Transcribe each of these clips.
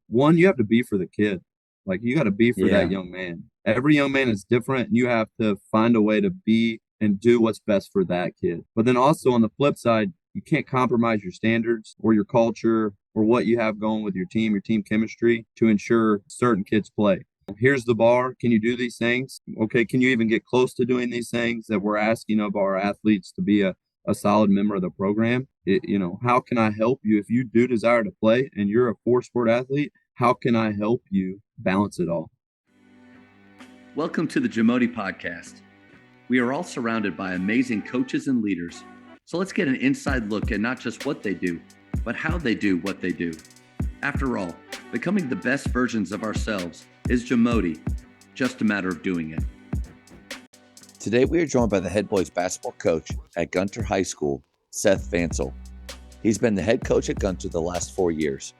one, you have to be for the kid. Like you got to be for that Yeah. young man. Every young man is different, and you have to find a way to be and do what's best for that kid. But then also on the flip side, you can't compromise your standards or your culture or what you have going with your team chemistry to ensure certain kids play. Here's the bar. Can you do these things? Okay. Can you even get close to doing these things that we're asking of our athletes to be a solid member of the program? How can I help you if you do desire to play and you're a four sport athlete? How can I help you balance it all? Welcome to the Jamodi Podcast. We are all surrounded by amazing coaches and leaders. So let's get an inside look at not just what they do, but how they do what they do. After all, becoming the best versions of ourselves is Jamodi, just a matter of doing it. Today we are joined by the head boys basketball coach at Gunter High School, Seth Vansell. He's been the head coach at Gunter the last 4 years.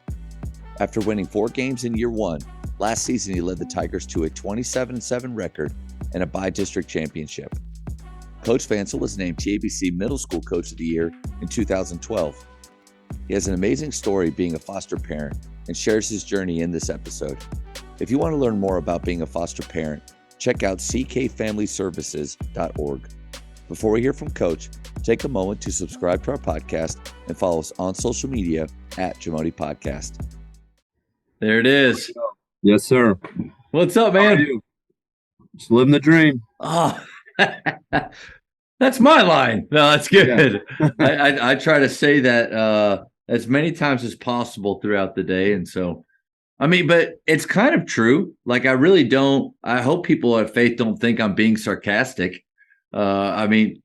After winning 4 games in year 1, last season he led the Tigers to a 27-7 record and a by-district championship. Coach Vansell was named TABC Middle School Coach of the Year in 2012. He has an amazing story being a foster parent and shares his journey in this episode. If you want to learn more about being a foster parent, check out ckfamilyservices.org. Before we hear from Coach, take a moment to subscribe to our podcast and follow us on social media at Jamodi Podcast. There it is. Yes, sir. What's up, How are man? you? Just living the dream. Oh, that's my line. No, that's good. Yeah. I try to say that as many times as possible throughout the day. And so, I mean, but it's kind of true. Like, I really don't, I hope people at Faith don't think I'm being sarcastic. I mean,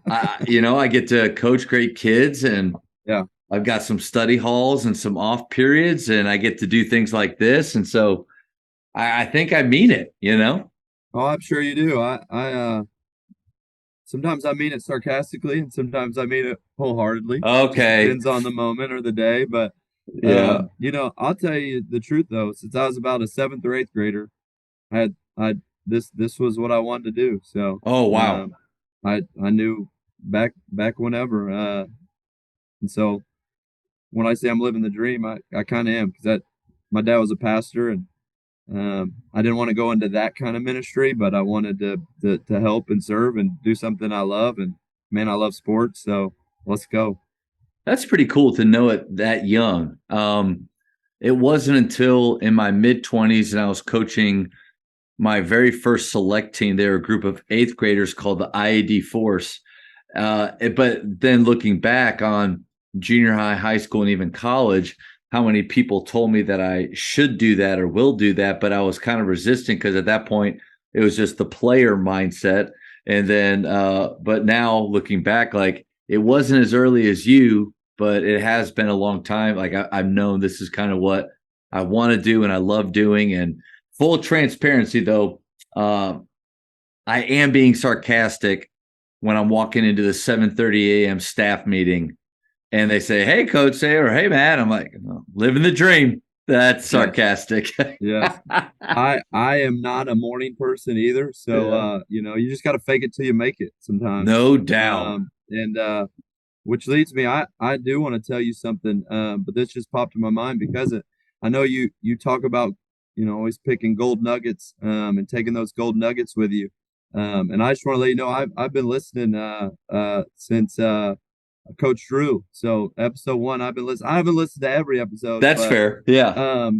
I get to coach great kids, and Yeah. I've got some study halls and some off periods, and I get to do things like this. And so I think I mean it. Oh, I'm sure you do. Sometimes I mean it sarcastically, and sometimes I mean it wholeheartedly. Just Okay. depends on the moment or the day. But Yeah. I'll tell you the truth though. Since I was about a seventh or eighth grader, I this was what I wanted to do. So Oh, wow. I knew back whenever. And so when I say I'm living the dream, I kind of am because that my dad was a pastor, and I didn't want to go into that kind of ministry, but I wanted to help and serve and do something I love. And man, I love sports, so let's go. That's pretty cool to know it that young. It wasn't until in my mid 20s and I was coaching my very first select team. They were a group of eighth graders called the IAD Force. But then looking back on junior high, high school, and even college, how many people told me that I should do that or will do that, but I was kind of resistant because at that point it was just the player mindset. And then, but now looking back, like it wasn't as early as you, but it has been a long time. Like I've known this is kind of what I want to do and I love doing. And full transparency, though, I am being sarcastic when I'm walking into the 7:30 a.m. staff meeting and they say, "Hey, Coach Say," or "Hey, Matt." I'm like, oh, living the dream. That's Yes, sarcastic. yes. I am not a morning person either, so Yeah. you just got to fake it till you make it sometimes. No doubt. And which leads me, I do want to tell you something, but this just popped in my mind because I know you talk about always picking gold nuggets and taking those gold nuggets with you. And I just want to let you know I've been listening since Coach Drew. So episode 1, I've been listening. I haven't listened to every episode, That's but fair. Yeah.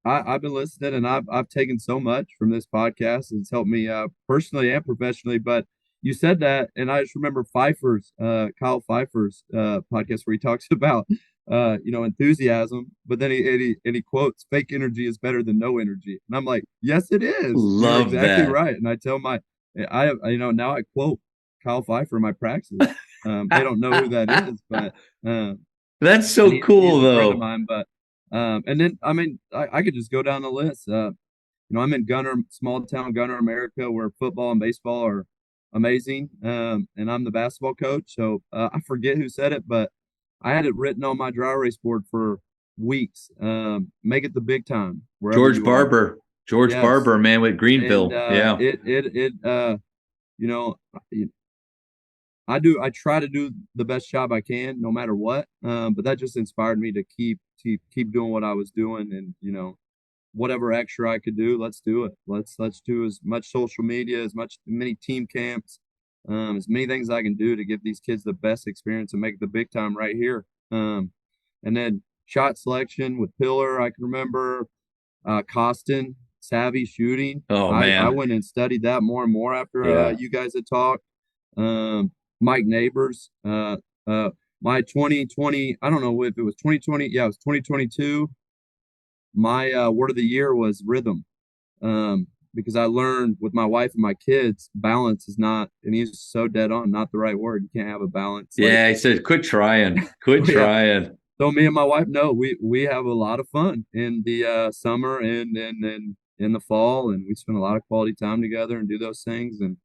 I've been listening, and I've taken so much from this podcast. It's helped me personally and professionally. But you said that, and I just remember Kyle Pfeiffer's podcast where he talks about enthusiasm, but then he quotes fake energy is better than no energy, and I'm like, yes, it is. You're Love exactly that. right. And I tell now I quote Kyle Pfeiffer in my practice. They don't know who that is, but That's and so he's cool, a friend of though. mine. But and then I mean I could just go down the list. I'm in Gunter, small town Gunter, America, where football and baseball are amazing. And I'm the basketball coach, so I forget who said it, but I had it written on my dry erase board for weeks. Make it the big time wherever George you are. Barber. George Yes, Barber, man, with and Greenville. Yeah. it you know I try to do the best job I can no matter what. But that just inspired me to keep doing what I was doing, and whatever extra I could do, let's do it. Let's do as much social media, many team camps, as many things I can do to give these kids the best experience and make the big time right here. And then shot selection with Pillar, I can remember Costin, savvy shooting. Oh I man. went and studied that more and more after Yeah. you guys had talked. Mike Neighbors, my 2020, I don't know if it was 2020. Yeah, it was 2022. My word of the year was rhythm. Because I learned with my wife and my kids, balance is not, and he's so dead on, not the right word. You can't have a balance. Yeah, he said, quit trying. Quit Yeah. trying. So me and my wife, no, we have a lot of fun in the summer and in the fall, and we spend a lot of quality time together and do those things. And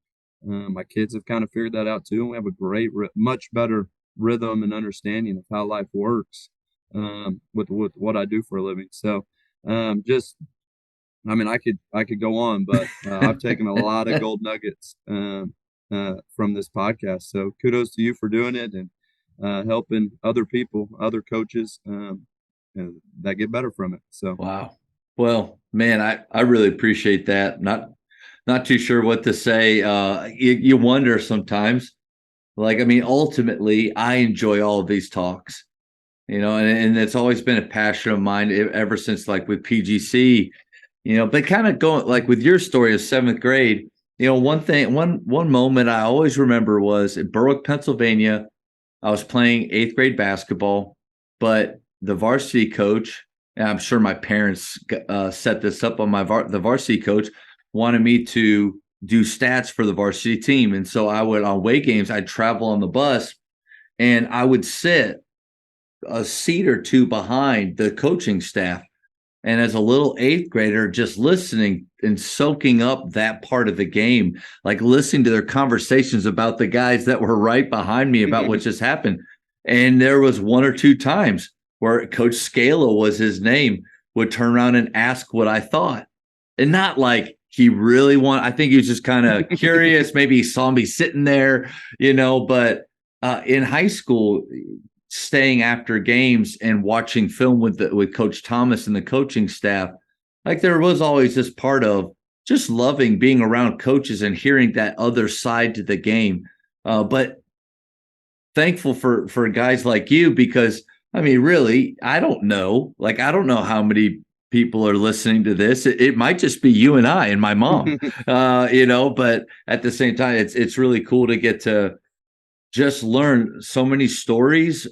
my kids have kind of figured that out too, and we have a much better rhythm and understanding of how life works with what I do for a living. So just I mean, I could go on, but I've taken a lot of gold nuggets from this podcast. So kudos to you for doing it and helping other people, other coaches that get better from it. So wow. Well, man, I really appreciate that. Not too sure what to say. You wonder sometimes. Like, I mean, ultimately, I enjoy all of these talks, and it's always been a passion of mine ever since, like with PGC. But kind of going like with your story of seventh grade, one moment I always remember was in Berwick, Pennsylvania. I was playing eighth grade basketball, but the varsity coach, and I'm sure my parents set this up on the varsity coach, wanted me to do stats for the varsity team. And so I would, on away games, I'd travel on the bus and I would sit a seat or two behind the coaching staff. And as a little eighth grader, just listening and soaking up that part of the game, like listening to their conversations about the guys that were right behind me about what just happened. And there was one or two times where Coach Scala was his name, would turn around and ask what I thought. And not like he really I think he was just kind of curious. Maybe he saw me sitting there, but in high school, staying after games and watching film with Coach Thomas and the coaching staff, like there was always this part of just loving being around coaches and hearing that other side to the game. But thankful for guys like you, because I mean, really, I don't know how many people are listening to this. It might just be you and I and my mom, but at the same time, it's really cool to get to just learn so many stories,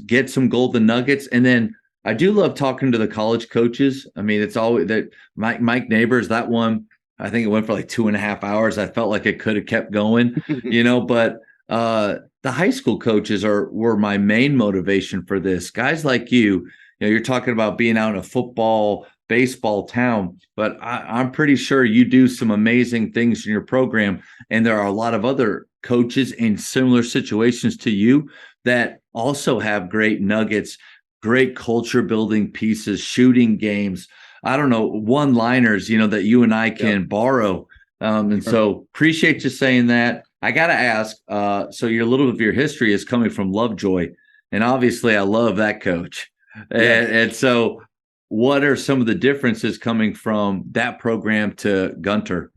get some golden nuggets. And then I do love talking to the college coaches. I mean, it's always that Mike Neighbors, that one, I think it went for like 2.5 hours. I felt like it could have kept going, but the high school coaches were my main motivation for this. Guys like you're talking about being out in a football, baseball town, but I'm pretty sure you do some amazing things in your program. And there are a lot of other coaches in similar situations to you that also have great nuggets, great culture building pieces, shooting games. I don't know, one-liners, that you and I can borrow. And so appreciate you saying that. I got to ask, so a little bit of your history is coming from Lovejoy. And obviously I love that coach. And so what are some of the differences coming from that program to Gunter?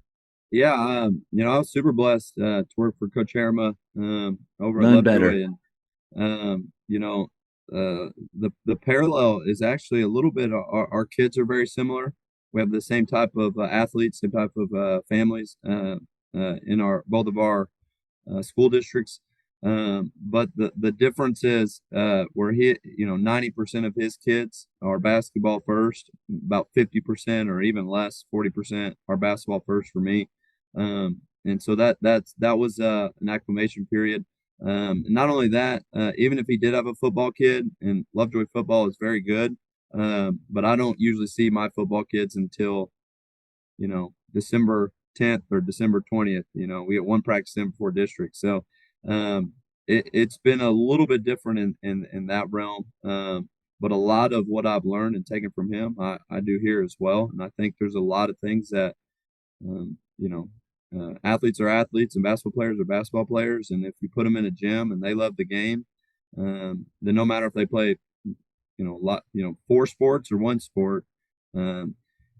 Yeah, I was super blessed to work for Coach Herma over None at better. Lovejoy, and the parallel is actually a little bit. Our kids are very similar. We have the same type of athletes, same type of families in both of our school districts. But the difference is where 90% of his kids are basketball first, about 50% or even less, 40% are basketball first for me. And so that was an acclimation period. Not only that, even if he did have a football kid, and Lovejoy football is very good, but I don't usually see my football kids until December 10th or December 20th. We get one practice in before district, so it's been a little bit different in that realm. But a lot of what I've learned and taken from him, I do here as well. And I think there's a lot of things that athletes are athletes and basketball players are basketball players. And if you put them in a gym and they love the game, then no matter if they play, four sports or one sport, Um,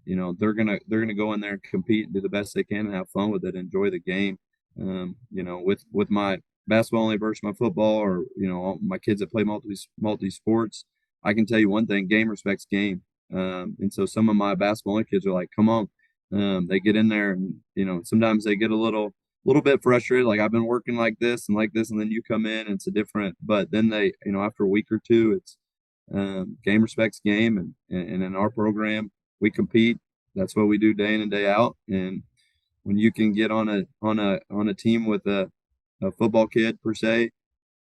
they're gonna go in there and compete and do the best they can and have fun with it, enjoy the game. With my basketball only versus my football, or all my kids that play multi sports, I can tell you one thing: game respects game. And so some of my basketball only kids are like, "Come on!" They get in there, and sometimes they get a little bit frustrated. Like, I've been working like this, and then you come in, and it's a different. But then they, after a week or two, it's game respects game, and in our program, we compete. That's what we do day in and day out. And when you can get on a team with a football kid per se,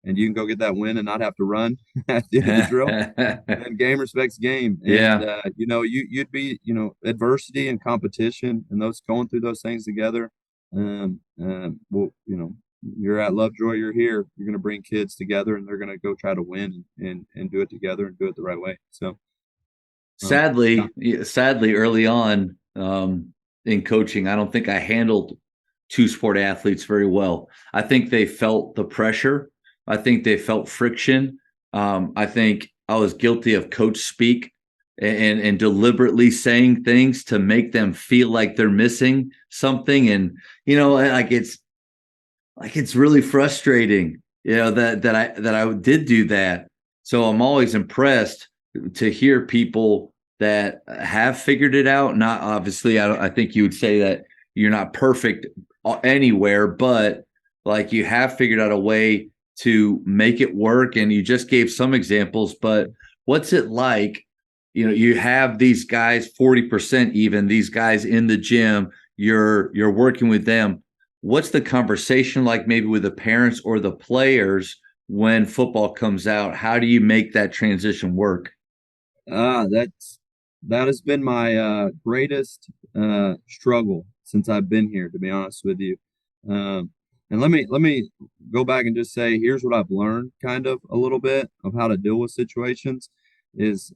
and you can go get that win and not have to run at the end of the drill, then game respects game. And Yeah. you'd be adversity and competition and those going through those things together. Well, you're at Lovejoy, you're here. You're going to bring kids together, and they're going to go try to win and do it together and do it the right way. So, sadly, early on in coaching, I don't think I handled two sport athletes very well. I think they felt the pressure. I think they felt friction. I think I was guilty of coach speak and deliberately saying things to make them feel like they're missing something. And, it's really frustrating, that I did do that. So I'm always impressed to hear people that have figured it out. Not obviously, I think you would say that you're not perfect anywhere, but like you have figured out a way to make it work. And you just gave some examples, but what's it like? You have these guys, 40% even, these guys in the gym, you're working with them. What's the conversation like maybe with the parents or the players when football comes out? How do you make that transition work? That has been my greatest struggle since I've been here, to be honest with you. And let me go back and just say, here's what I've learned kind of a little bit of how to deal with situations is,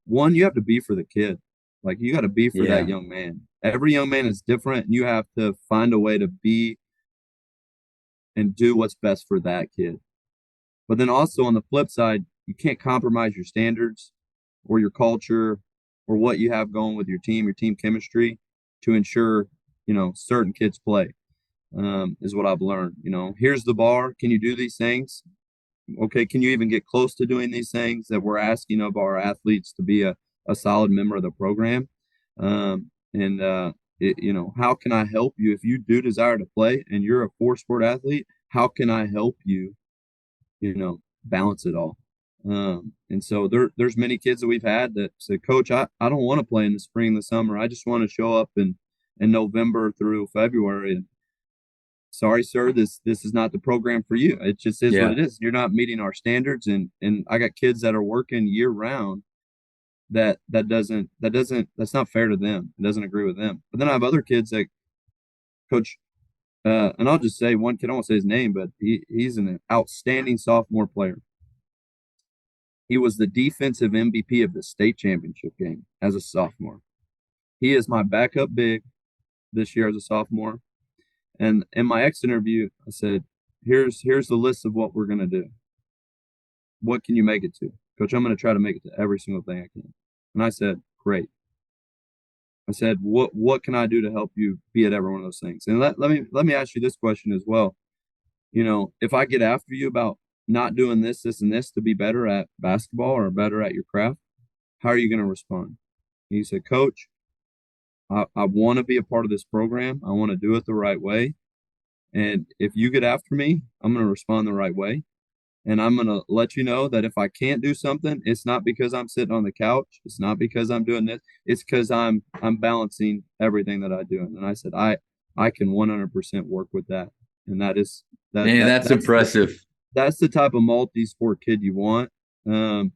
one, you have to be for the kid. Like, you got to be for that Yeah. young man. Every young man is different, and you have to find a way to be and do what's best for that kid. But then also on the flip side, you can't compromise your standards or your culture or what you have going with your team chemistry to ensure, certain kids play, is what I've learned. Here's the bar. Can you do these things? Okay. Can you even get close to doing these things that we're asking of our athletes to be a solid member of the program? How can I help you if you do desire to play and you're a four-sport athlete? How can I help you, balance it all? And so there's many kids that we've had that say, Coach, I don't want to play in the spring and the summer. I just want to show up in November through February. And sorry, sir, this is not the program for you. It just is what Yeah. it is. You're not meeting our standards. And I got kids that are working year round that's not fair to them. It doesn't agree with them. But then I have other kids that, Coach, and I'll just say one kid, I won't say his name, but he's an outstanding sophomore player. He was the defensive MVP of the state championship game as a sophomore. He is my backup big this year as a sophomore. And in my exit interview, I said, here's the list of what we're going to do. What can you make it to? Coach, I'm going to try to make it to every single thing I can. And I said, great. I said, what can I do to help you be at every one of those things? And let me ask you this question as well. If I get after you about not doing this, and this to be better at basketball or better at your craft, how are you going to respond? And he said, Coach, I want to be a part of this program. I want to do it the right way. And if you get after me, I'm going to respond the right way. And I'm going to let you know that if I can't do something, it's not because I'm sitting on the couch. It's not because I'm doing this. It's because I'm balancing everything that I do. And I said, I can 100% work with that. And that is that. Man, that's impressive. That's the type of multi-sport kid you want. And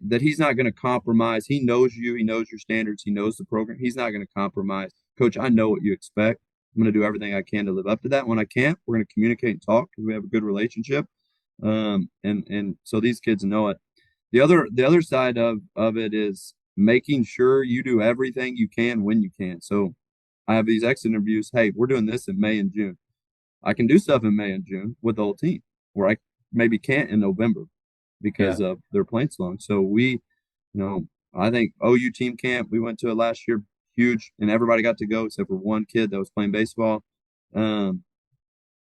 that he's not going to compromise. He knows you. He knows your standards. He knows the program. He's not going to compromise. Coach, I know what you expect. I'm going to do everything I can to live up to that. When I can't, we're going to communicate and talk because we have a good relationship. And so these kids know it. The other side of it is making sure you do everything you can when you can. So I have these exit interviews. Hey, we're doing this in May and June. I can do stuff in May and June with the whole team where I maybe can't in November because of their playing so long. So we, I think OU team camp, we went to it last year, huge, and everybody got to go except for one kid that was playing baseball. Um,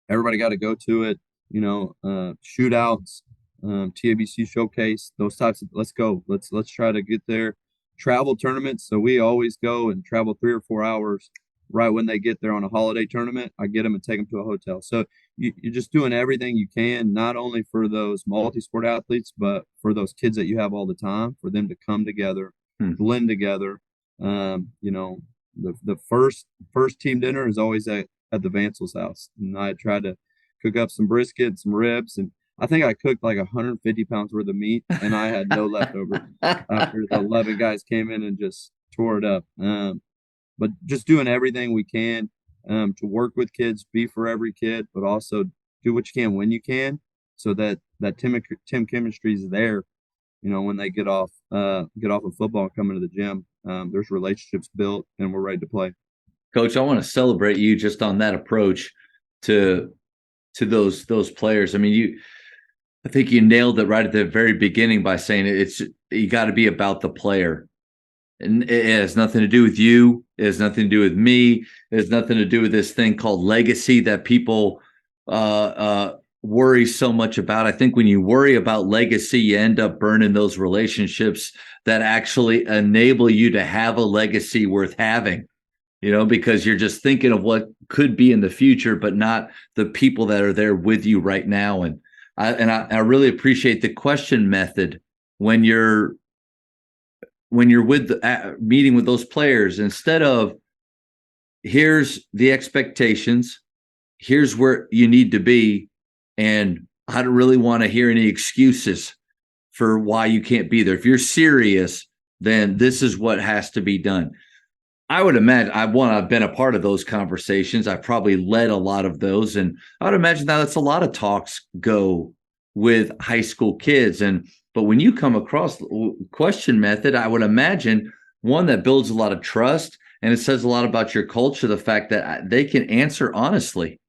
Everybody got to go to it. Shootouts, TABC showcase, those types of. Let's go. Let's try to get there. Travel tournaments. So we always go and travel 3 or 4 hours right when they get there on a holiday tournament. I get them and take them to a hotel. So you're just doing everything you can, not only for those multi-sport athletes, but for those kids that you have all the time, for them to come together, blend together. The first team dinner is always at the Vansell's house, and I tried to cook up some brisket, some ribs, and I think I cooked like 150 pounds worth of meat, and I had no leftover after the 11 guys came in and just tore it up. But just doing everything we can to work with kids, be for every kid, but also do what you can when you can, so that team chemistry is there. When they get off of football and come into the gym, there's relationships built, and we're ready to play. Coach, I want to celebrate you just on that approach to those players. I mean, I think you nailed it right at the very beginning by saying you got to be about the player. And it has nothing to do with you. It has nothing to do with me. It has nothing to do with this thing called legacy that people worry so much about. I think when you worry about legacy, you end up burning those relationships that actually enable you to have a legacy worth having. Because you're just thinking of what could be in the future, but not the people that are there with you right now. And I really appreciate the question method when you're with the meeting with those players. Instead of here's the expectations, here's where you need to be, and I don't really want to hear any excuses for why you can't be there. If you're serious, then this is what has to be done. I would imagine I've been a part of those conversations. I've probably led a lot of those. And I would imagine that's a lot of talks go with high school kids. But when you come across the question method, I would imagine one that builds a lot of trust, and it says a lot about your culture, the fact that they can answer honestly.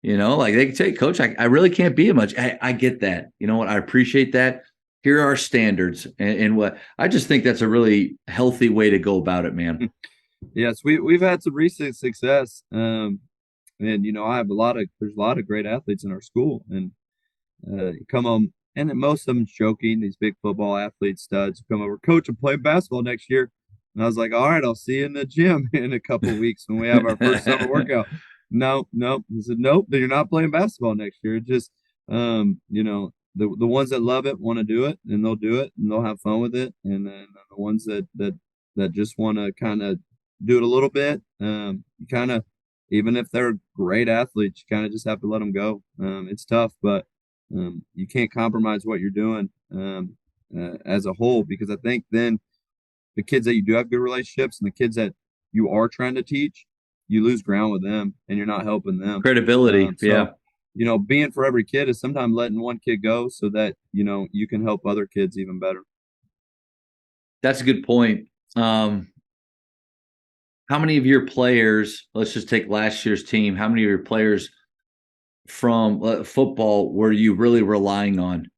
Like they can say, Coach, I really can't be much. I get that. You know what? I appreciate that. Here are our standards. And what I just think that's a really healthy way to go about it, man. Yes, we've had some recent success, and I have there's a lot of great athletes in our school, and come on, and most of them joking. These big football athletes, studs, come over, Coach, I'm playing basketball next year, and I was like, all right, I'll see you in the gym in a couple of weeks when we have our first summer workout. No, I said nope, you're not playing basketball next year. Just the ones that love it want to do it, and they'll do it, and they'll have fun with it, and then the ones that just want to kind of do it a little bit. You kind of, even if they're great athletes, you kind of just have to let them go. It's tough, but you can't compromise what you're doing as a whole, because I think then the kids that you do have good relationships and the kids that you are trying to teach, you lose ground with them and you're not helping them. Credibility. Yeah. Being for every kid is sometimes letting one kid go so that, you can help other kids even better. That's a good point. How many of your players, let's just take last year's team, how many of your players from football were you really relying on?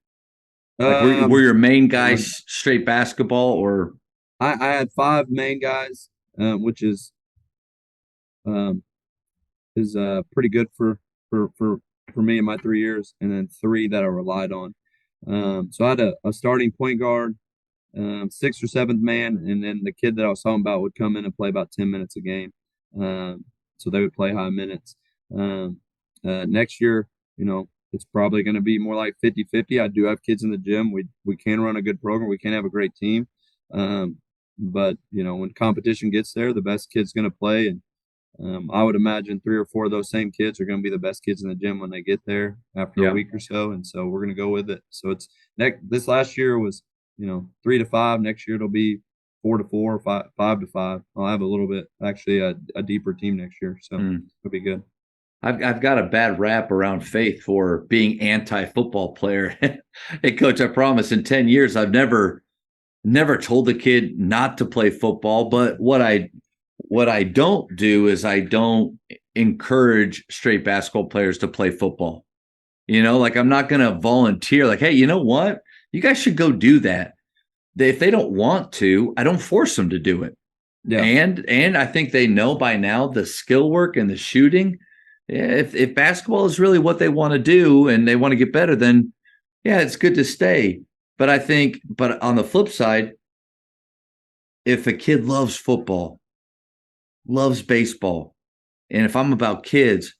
Like were your main guys straight basketball, or? I had 5 main guys, which is pretty good for me in my 3 years, and then 3 that I relied on. So I had a starting point guard, 6th or 7th man, and then the kid that I was talking about would come in and play about 10 minutes a game. So they would play high minutes. Next year, it's probably going to be more like 50-50. I do have kids in the gym. We can run a good program. We can have a great team. But when competition gets there, the best kid's going to play. And I would imagine 3 or 4 of those same kids are going to be the best kids in the gym when they get there after a week or so. And so we're going to go with it. So it's this last year was, 3 to 5. Next year it'll be 4 to 4, 5 to 5. I'll have a little bit, actually a deeper team next year. So it'll be good. I've got a bad rap around Faith for being anti-football player. Hey, Coach, I promise in 10 years, I've never told the kid not to play football. But what I don't do is I don't encourage straight basketball players to play football. Like I'm not going to volunteer like, hey, you know what? You guys should go do that. if they don't want to, I don't force them to do it. Yeah. And I think they know by now the skill work and the shooting. If basketball is really what they want to do and they want to get better, then yeah, it's good to stay. But on the flip side, if a kid loves football, loves baseball, and if I'm about kids,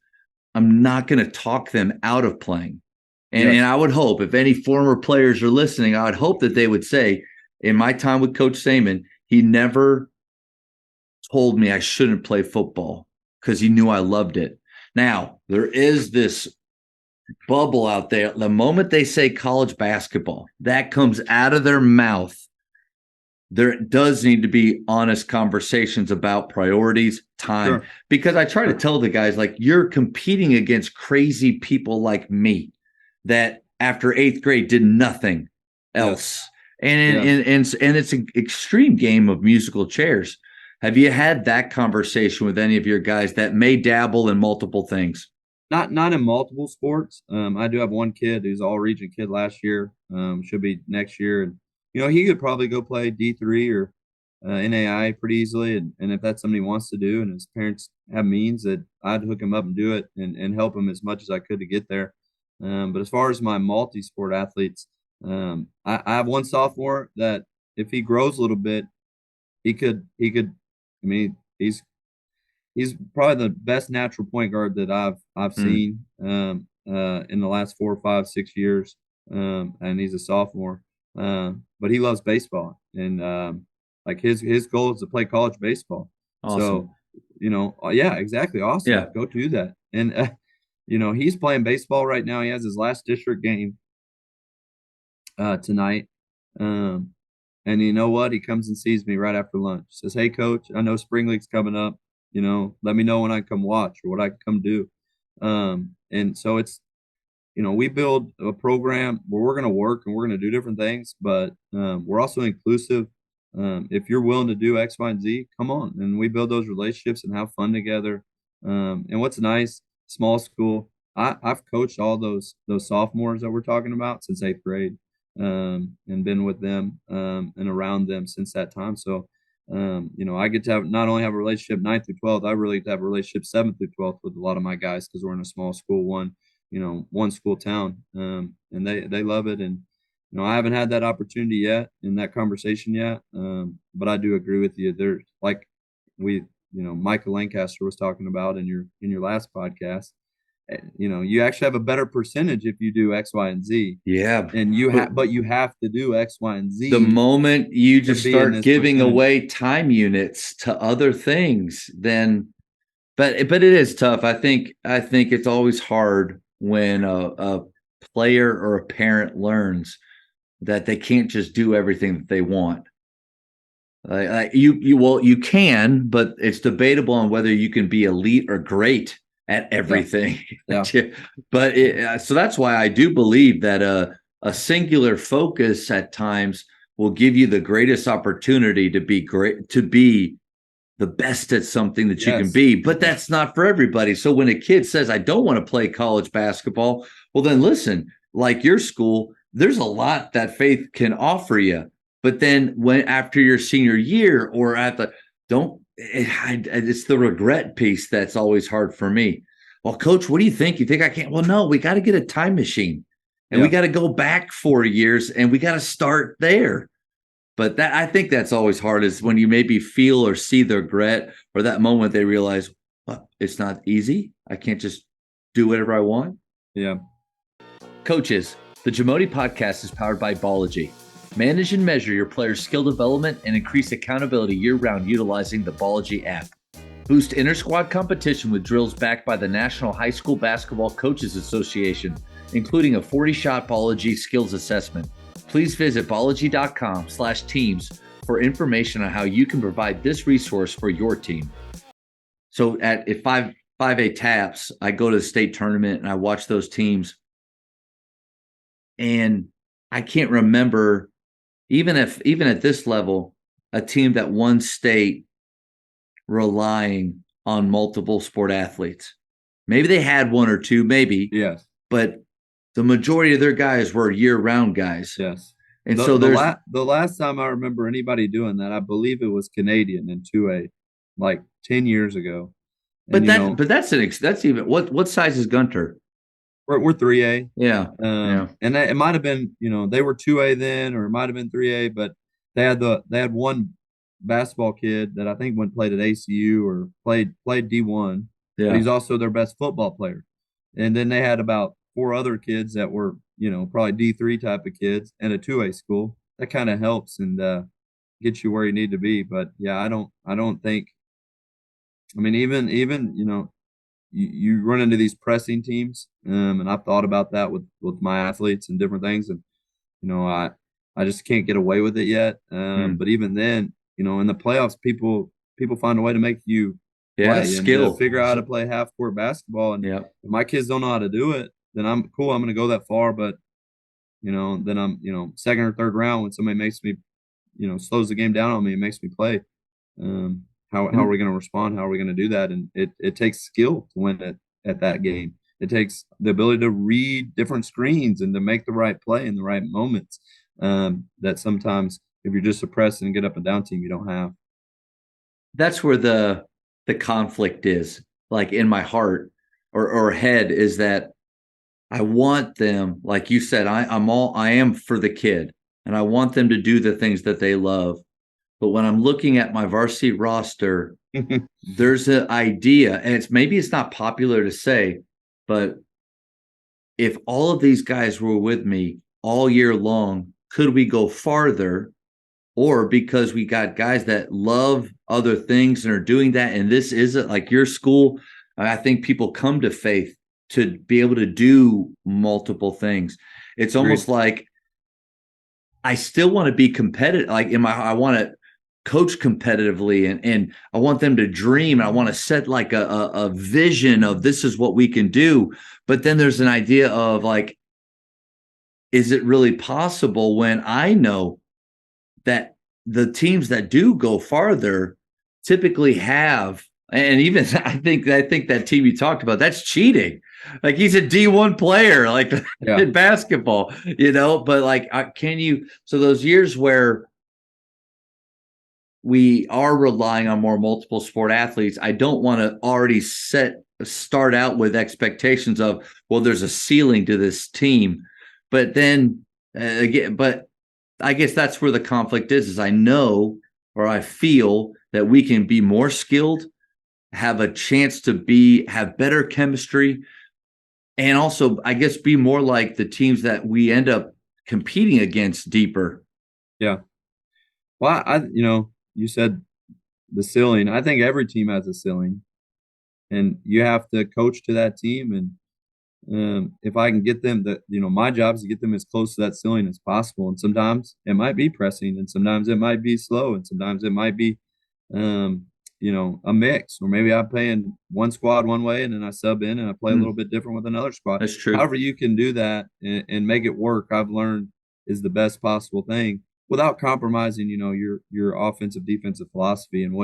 I'm not going to talk them out of playing. And I would hope if any former players are listening, I would hope that they would say, in my time with Coach Saman, he never told me I shouldn't play football because he knew I loved it. Now, there is this bubble out there. The moment they say college basketball, that comes out of their mouth. There does need to be honest conversations about priorities, time, because I try to tell the guys, like, you're competing against crazy people like me that after 8th grade did nothing else. And it's an extreme game of musical chairs. Have you had that conversation with any of your guys that may dabble in multiple things? Not in multiple sports. I do have one kid who's all-region kid last year. Should be next year. And, he could probably go play D3 or NAI pretty easily. And if that's something he wants to do and his parents have means, that I'd hook him up and do it and help him as much as I could to get there. But as far as my multi-sport athletes, I have one sophomore that if he grows a little bit, he could. I mean, he's probably the best natural point guard that I've seen in the last 4 or 5, 6 years. And he's a sophomore, but he loves baseball, and like his goal is to play college baseball. Awesome. So, yeah, exactly. Awesome. Yeah. Go do that. And he's playing baseball right now. He has his last district game tonight. And you know what? He comes and sees me right after lunch. Says, "Hey, coach, I know spring league's coming up. Let me know when I come watch or what I can come do." And so it's, we build a program where we're going to work and we're going to do different things, but we're also inclusive. If you're willing to do X, Y, and Z, come on. And we build those relationships and have fun together. And what's nice, small school, I've coached all those sophomores that we're talking about since 8th grade. And been with them and around them since that time. So, I get to not only have a relationship 9th through 12th, I really get to have a relationship 7th through 12th with a lot of my guys because we're in a small school, one school town, and they love it. And I haven't had that opportunity yet in that conversation yet, but I do agree with you. There's like Michael Lancaster was talking about in your last podcast. You actually have a better percentage if you do X, Y, and Z. Yeah. And but you have to do X, Y, and Z. The moment you just start giving away time units to other things, then, but it is tough. I think it's always hard when a player or a parent learns that they can't just do everything that they want. You can, but it's debatable on whether you can be elite or great at everything. Yeah. But so that's why I do believe that a singular focus at times will give you the greatest opportunity to be great, to be the best at something that you can be. But that's not for everybody. So when a kid says, "I don't want to play college basketball," well, then listen, like your school, there's a lot that Faith can offer you. But then after your senior year or it's the regret piece that's always hard for me. Well, coach, what do you think? You think I can't? Well, no, we got to get a time machine and we got to go back 4 years and we got to start there. But I think that's always hard, is when you maybe feel or see the regret or that moment they realize, well, it's not easy. I can't just do whatever I want. Yeah. Coaches, the Jamodi podcast is powered by Ballogy. Manage and measure your players' skill development and increase accountability year-round utilizing the Ballogy app. Boost inter-squad competition with drills backed by the National High School Basketball Coaches Association, including a 40-shot Ballogy skills assessment. Please visit ballogy.com/teams for information on how you can provide this resource for your team. So at 5A TAPS, I go to the state tournament and I watch those teams. And I can't remember, even at this level, a team that won state relying on multiple sport athletes. Maybe they had one or two, maybe. Yes. But the majority of their guys were year-round guys. Yes. And so there's, the last time I remember anybody doing that, I believe it was Canadian in 2A, like 10 years ago. And that's even what size is Gunter? we're 3A. Yeah. Yeah. And it might have been, they were 2A then, or it might have been 3A, but they had one basketball kid that I think went played at ACU or played D1, but he's also their best football player. And then they had about 4 other kids that were, probably D3 type of kids and a 2A school. That kind of helps and gets you where you need to be. But yeah, I don't think. I mean, even you run into these pressing teams, and I've thought about that with my athletes and different things, and I just can't get away with it yet. But even then, in the playoffs, people find a way to make you play skill and to figure out how to play half court basketball. And if my kids don't know how to do it, then I'm cool. I'm going to go that far, but then I'm second or third round when somebody makes me, slows the game down on me and makes me play. How are we going to respond? How are we going to do that? And it takes skill to win at that game. It takes the ability to read different screens and to make the right play in the right moments. That sometimes if you're just suppressed and get up and down team, you don't have. That's where the conflict is, like in my heart or head, is that I want them, like you said, I am for the kid, and I want them to do the things that they love. But when I'm looking at my varsity roster, there's an idea, and maybe it's not popular to say, but if all of these guys were with me all year long, could we go farther? Or because we got guys that love other things and are doing that, and this isn't like your school, I think people come to faith to be able to do multiple things. It's almost like I still want to be competitive. Like I want to coach competitively, and I want them to dream. And I want to set like a vision of this is what we can do. But then there's an idea of like, is it really possible when I know that the teams that do go farther typically have, and even I think that team you talked about, that's cheating. Like he's a D1 player, like in basketball, but like, so those years where we are relying on more multiple sport athletes, I don't want to already start out with expectations of, well, there's a ceiling to this team. But then but I guess that's where the conflict is I know, or I feel that we can be more skilled, have a chance to have better chemistry, and also, I guess, be more like the teams that we end up competing against deeper. Yeah. Well, you said the ceiling. I think every team has a ceiling, and you have to coach to that team. And if I can get them, my job is to get them as close to that ceiling as possible. And sometimes it might be pressing, and sometimes it might be slow, and sometimes it might be, a mix. Or maybe I'm playing one squad one way, and then I sub in and I play a little bit different with another squad. That's true. However you can do that and make it work, I've learned is the best possible thing, without compromising, your offensive defensive philosophy and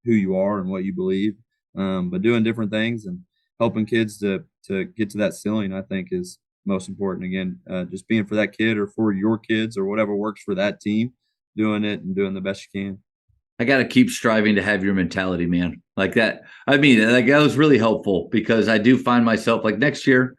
who you are and what you believe. But doing different things and helping kids to get to that ceiling, I think, is most important. Again, just being for that kid or for your kids or whatever works for that team, doing it and doing the best you can. I got to keep striving to have your mentality, man. Like that. I mean, like that was really helpful, because I do find myself like next year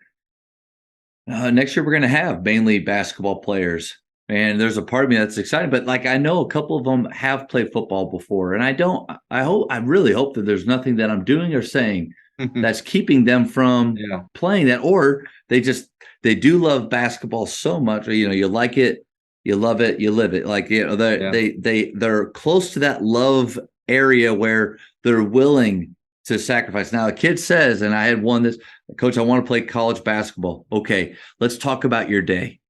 we're going to have mainly basketball players. And there's a part of me that's excited, but like I know a couple of them have played football before, and I really hope that there's nothing that I'm doing or saying that's keeping them from playing that, or they do love basketball so much, or, you like it, you love it, you live it. Like, they're close to that love area where they're willing to sacrifice. Now a kid says, and I had one this, coach, I want to play college basketball. Okay, let's talk about your day.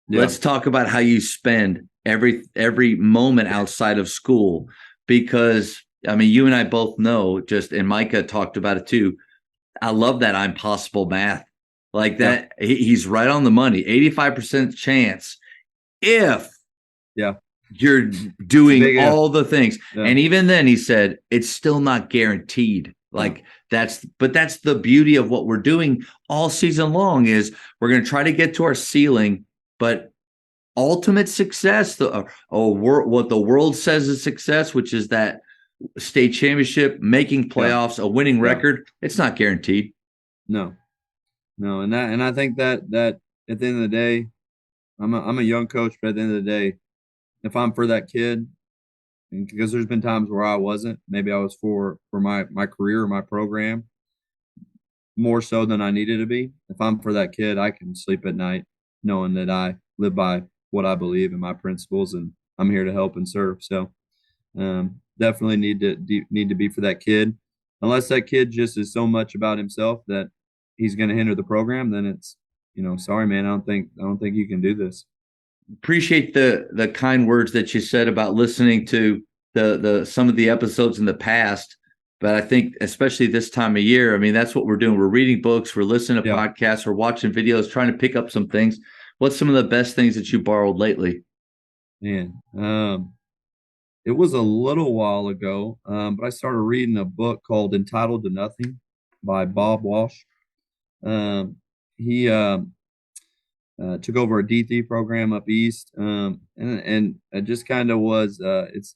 Yeah. Let's talk about how you spend every moment outside of school, because I mean, you and I both know, and Micah talked about it too. I love that impossible math, like that. Yeah. He's right on the money. 85% chance if you're doing all the things, and even then, he said it's still not guaranteed. Like that's the beauty of what we're doing all season long is we're going to try to get to our ceiling. But ultimate success, what the world says is success, which is that state championship, making playoffs, a winning record, it's not guaranteed. No, and I think that at the end of the day, I'm a young coach, but at the end of the day, if I'm for that kid, and because there's been times where I wasn't, maybe I was for my career or my program more so than I needed to be. If I'm for that kid, I can sleep at night knowing that I live by what I believe in my principles, and I'm here to help and serve. So definitely need to be for that kid. Unless that kid just is so much about himself that he's going to hinder the program, then it's, sorry, man, I don't think you can do this. Appreciate the kind words that you said about listening to the some of the episodes in the past. But I think especially this time of year, I mean, that's what we're doing. We're reading books, we're listening to podcasts, we're watching videos, trying to pick up some things. What's some of the best things that you borrowed lately? Man, it was a little while ago, but I started reading a book called Entitled to Nothing by Bob Walsh. He took over a D3 program up east, and it just kind of was. It's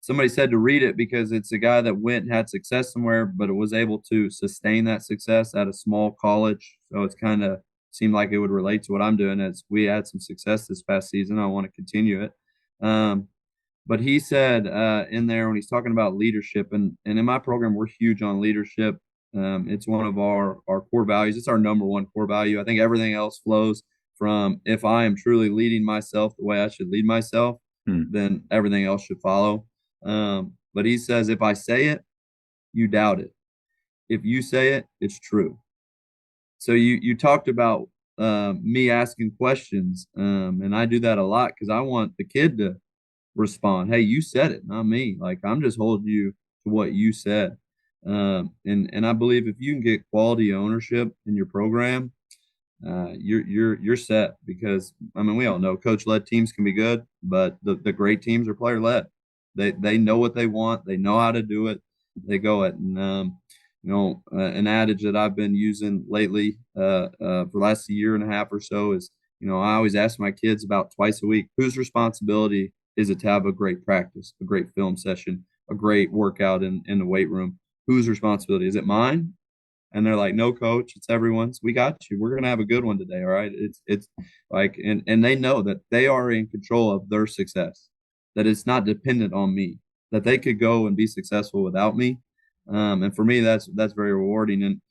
somebody said to read it because it's a guy that went and had success somewhere, but it was able to sustain that success at a small college. So it's kind of seemed like it would relate to what I'm doing. As we had some success this past season, I want to continue it. But he said in there when he's talking about leadership, and in my program we're huge on leadership. It's one of our core values. It's our number one core value. I think everything else flows from if I am truly leading myself the way I should lead myself, then everything else should follow. But he says, if I say it, you doubt it. If you say it, it's true. So you talked about me asking questions, and I do that a lot because I want the kid to respond. Hey, you said it, not me. Like, I'm just holding you to what you said. And I believe if you can get quality ownership in your program, you're set, because I mean, we all know coach-led teams can be good, but the great teams are player-led. They know what they want, they know how to do it, they go it. And an adage that I've been using lately for the last year and a half or so is, I always ask my kids about twice a week, whose responsibility is it to have a great practice, a great film session, a great workout in the weight room? Whose responsibility? Is it mine? And they're like, no, coach, it's everyone's. We got you. We're going to have a good one today. All right. It's like, and they know that they are in control of their success, that it's not dependent on me, that they could go and be successful without me. And for me, that's very rewarding. And,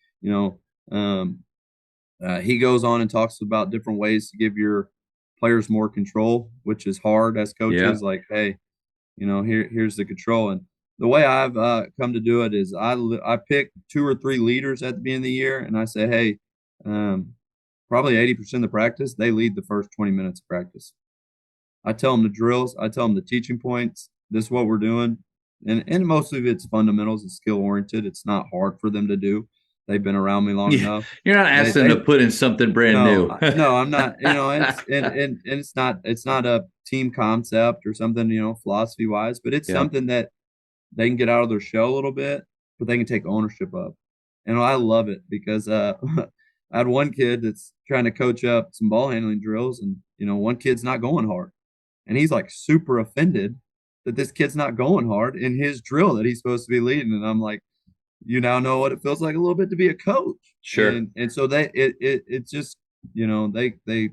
he goes on and talks about different ways to give your players more control, which is hard as coaches. Yeah. Like, hey, here's the control. And the way I've come to do it is I pick 2 or 3 leaders at the beginning of the year, and I say, hey, probably 80% of the practice, they lead the first 20 minutes of practice. I tell them the drills, I tell them the teaching points. This is what we're doing, and most of it's fundamentals and skill oriented. It's not hard for them to do. They've been around me long enough. You're not asking them to put in something brand new. No, I'm not. It's not a team concept or something, philosophy wise, but it's something that they can get out of their shell a little bit, but they can take ownership of. And I love it because I had one kid that's trying to coach up some ball handling drills, and one kid's not going hard, and he's like super offended that this kid's not going hard in his drill that he's supposed to be leading. And I'm like, you now know what it feels like a little bit to be a coach. Sure. And so it's just, they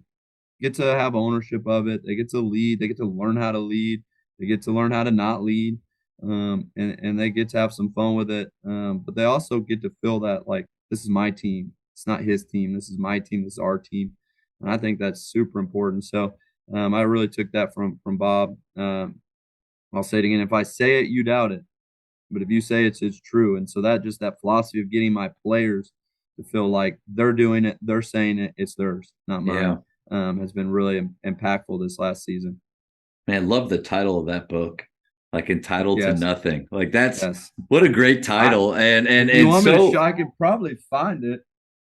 get to have ownership of it. They get to lead. They get to learn how to lead. They get to learn how to not lead. And they get to have some fun with it. But they also get to feel that, like, this is my team. It's not his team. This is my team. This is our team. And I think that's super important. So I really took that from Bob. I'll say it again. If I say it, you doubt it. But if you say it's true. And so that philosophy of getting my players to feel like they're doing it, they're saying it, it's theirs, not mine, has been really impactful this last season. Man, love the title of that book, like Entitled to Nothing. Like that's what a great title. And I could probably find it.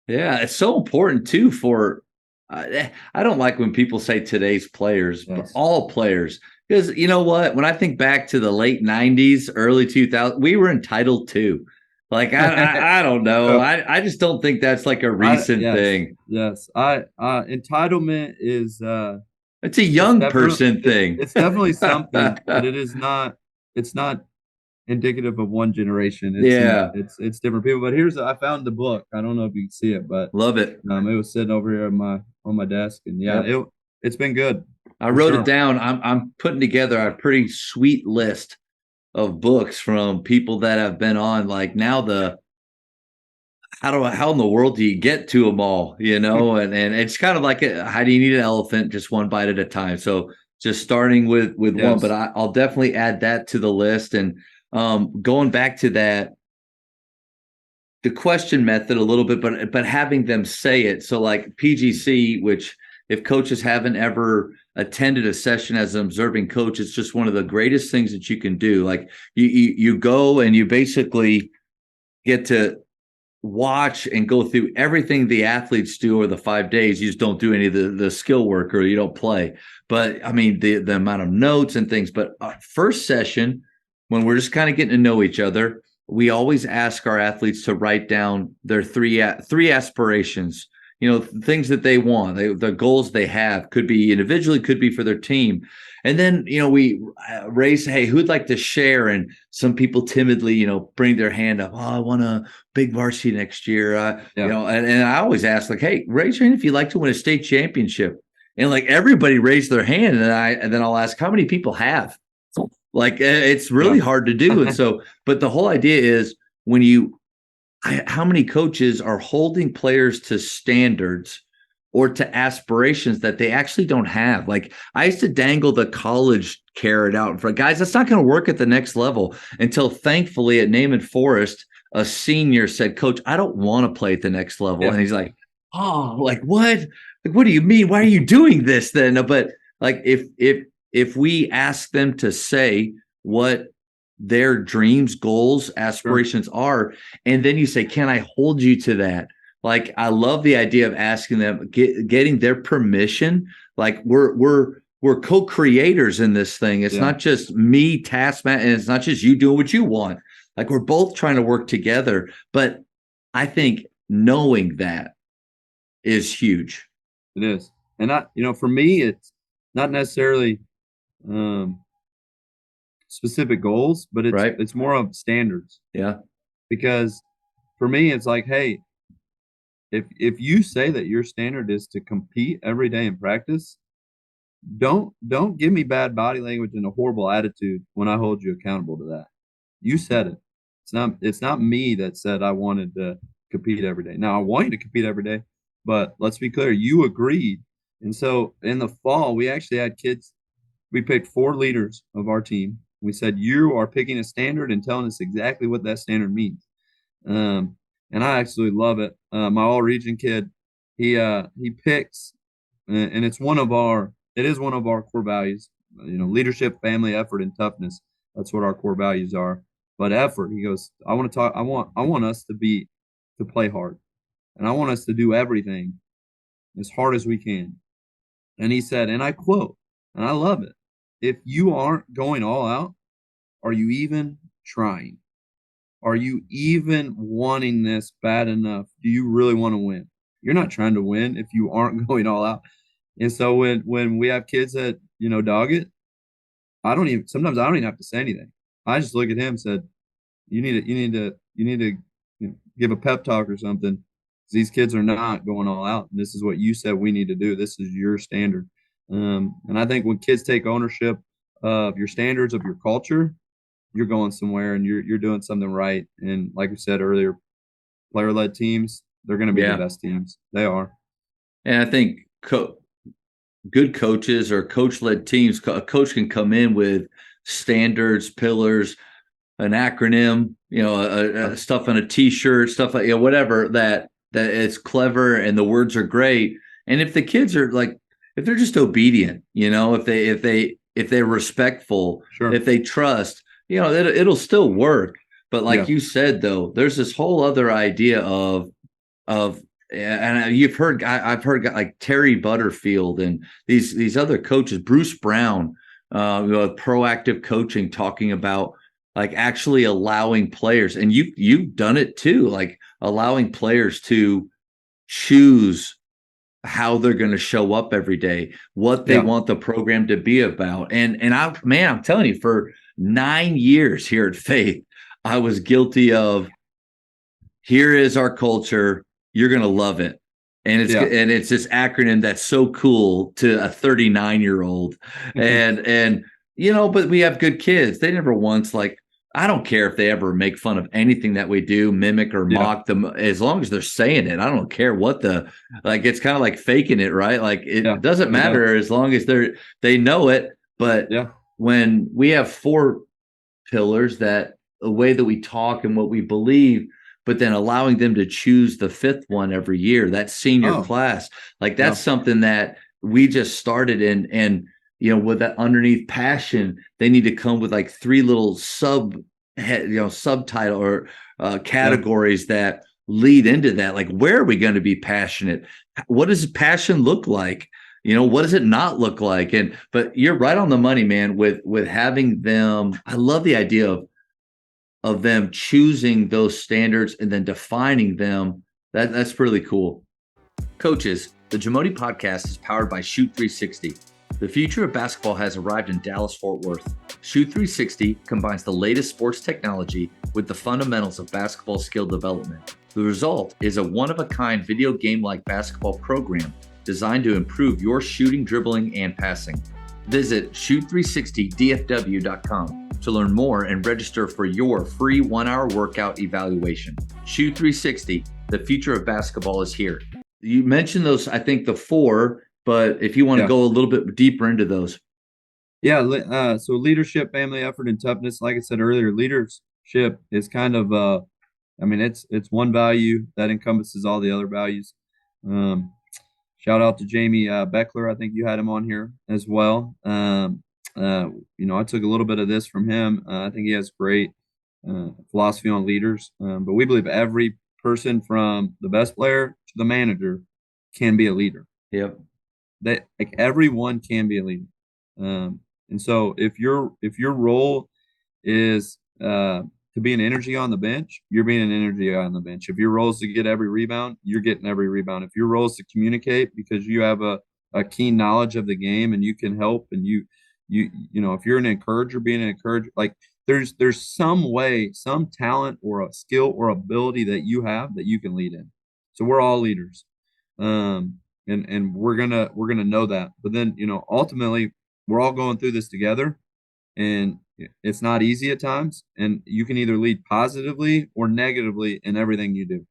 Yeah, it's so important too for I don't like when people say today's players, but all players. Because you know what? When I think back to the late 90s, early 2000s, we were entitled to. Like, I don't know. I just don't think that's like a recent thing. Yes. Entitlement is It's a It's young definitely person thing. it's definitely something, but it's not indicative of one generation. Yeah, It's different people. But I found the book. I don't know if you can see it, but love it. it was sitting over here on my desk, and yeah, Yep. it's been good I for wrote it sure. down. I'm putting together a pretty sweet list of books from people that have been on. Like now, how in the world do you get to them all? And it's kind of like how do you need an elephant? Just one bite at a time. So just starting with one, but Yes. I'll definitely add that to the list. And going back to that, the question method a little bit, but having them say it. So like PGC, which if coaches haven't ever attended a session as an observing coach, it's just one of the greatest things that you can do. Like you go and you basically get to watch and go through everything the athletes do over the 5 days. You just don't do any of the skill work, or you don't play. But I mean, the amount of notes and things. But first session, when we're just kind of getting to know each other, we always ask our athletes to write down their three aspirations. Things that they want, the goals they have, could be individually, could be for their team. And then, we raise, hey, who'd like to share? And some people timidly, bring their hand up. Oh, I want a big varsity next year. Yeah. And I always ask, like, hey, raise your hand if you'd like to win a state championship. And like everybody raised their hand. And then I'll ask, how many people have? Like, it's really hard to do. And so, but the whole idea is how many coaches are holding players to standards or to aspirations that they actually don't have? Like, I used to dangle the college carrot out in front. Guys, that's not going to work at the next level, until thankfully at Naaman Forest, a senior said, Coach, I don't want to play at the next level. Yeah. And he's like, oh, like what? Like, what do you mean? Why are you doing this then? But like, if we ask them to say what their dreams, goals, aspirations are, and then you say, can I hold you to that? Like, I love the idea of asking them, getting their permission. Like, we're co-creators in this thing. It's not just me, taskmaster, and it's not just you doing what you want. Like, we're both trying to work together. But I think knowing that is huge. It is. And for me, it's not necessarily specific goals, but it's more of standards. Yeah. Because for me, it's like, hey, if you say that your standard is to compete every day in practice, don't give me bad body language and a horrible attitude when I hold you accountable to that. You said it. It's not me that said I wanted to compete every day. Now I want you to compete every day, but let's be clear, you agreed. And so in the fall, we actually had kids. We picked 4 leaders of our team. We said, you are picking a standard and telling us exactly what that standard means. And I absolutely love it. My all region kid, he picks, and it is one of our core values. Leadership, family, effort, and toughness. That's what our core values are. But effort, he goes, I want us to play hard, and I want us to do everything as hard as we can. And he said, and I quote, and I love it, if you aren't going all out, are you even trying? Are you even wanting this bad enough? Do you really want to win? You're not trying to win if you aren't going all out. And so when we have kids that, dog it, sometimes I don't even have to say anything. I just look at him and said, you need to give a pep talk or something. These kids are not going all out. And this is what you said we need to do. This is your standard. And I think when kids take ownership of your standards, of your culture, you're going somewhere and you're doing something right. And like we said earlier, player-led teams, they're going to be the best teams. They are. And I think good coaches or coach-led teams, a coach can come in with standards, pillars, an acronym, stuff on a T-shirt, stuff like whatever that is clever and the words are great. And if the kids are like, if they're just obedient, if they're respectful, if they trust, it'll still work. But like you said, though, there's this whole other idea of and I've heard like Terry Butterfield and these other coaches, Bruce Brown, proactive coaching, talking about like actually allowing players, and you've done it too, like allowing players to choose how they're going to show up every day, what they Yeah. want the program to be about. And I'm telling you, for 9 years here at Faith, I was guilty of, here is our culture. You're going to love it. And it's this acronym that's so cool to a 39-year-old. And but we have good kids. They never once, like, I don't care if they ever make fun of anything that we do, mimic or mock them, as long as they're saying it. I don't care what it's kind of like faking it, right? Like it doesn't matter as long as they know it. But when we have 4 pillars, that the way that we talk and what we believe, but then allowing them to choose the 5th one every year, that senior class, like that's something that we just started in. And, with that underneath passion, they need to come with like 3 little subtitle or categories that lead into that. Like, where are we going to be passionate? What does passion look like? What does it not look like? But you're right on the money, man, with having them. I love the idea of them choosing those standards and then defining them. That's really cool. Coaches, the Jamodi podcast is powered by Shoot 360. The future of basketball has arrived in Dallas-Fort Worth. Shoot 360 combines the latest sports technology with the fundamentals of basketball skill development. The result is a one-of-a-kind video game-like basketball program designed to improve your shooting, dribbling, and passing. Visit shoot360dfw.com to learn more and register for your free 1-hour workout evaluation. Shoot 360, the future of basketball is here. You mentioned those, I think the 4, but if you want to go a little bit deeper into those. Yeah. So leadership, family effort, and toughness. Like I said earlier, leadership is kind of, it's one value that encompasses all the other values. Shout out to Jamie Beckler. I think you had him on here as well. I took a little bit of this from him. I think he has great philosophy on leaders. But we believe every person, from the best player to the manager, can be a leader. Yep. That, like, everyone can be a leader. And so if your role is to be an energy on the bench, you're being an energy on the bench. If your role is to get every rebound, you're getting every rebound. If your role is to communicate because you have a keen knowledge of the game and you can help, and if you're an encourager, being an encourager, like there's some way, some talent or a skill or ability that you have that you can lead in. So we're all leaders. And we're gonna know that. But then, ultimately we're all going through this together, and it's not easy at times, and you can either lead positively or negatively in everything you do.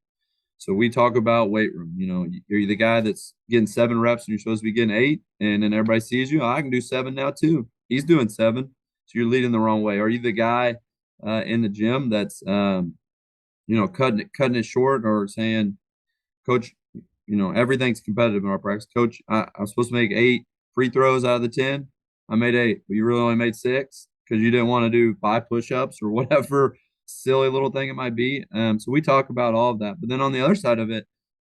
So we talk about weight room. You're the guy that's getting 7 reps and you're supposed to be getting 8, and then everybody sees you. I can do 7 now too. He's doing 7, so you're leading the wrong way. Are you the guy in the gym that's cutting it short, or saying, Coach, everything's competitive in our practice. Coach, I'm supposed to make 8 free throws out of the 10. I made 8, but you really only made 6 because you didn't want to do 5 push-ups or whatever silly little thing it might be. So we talk about all of that. But then on the other side of it,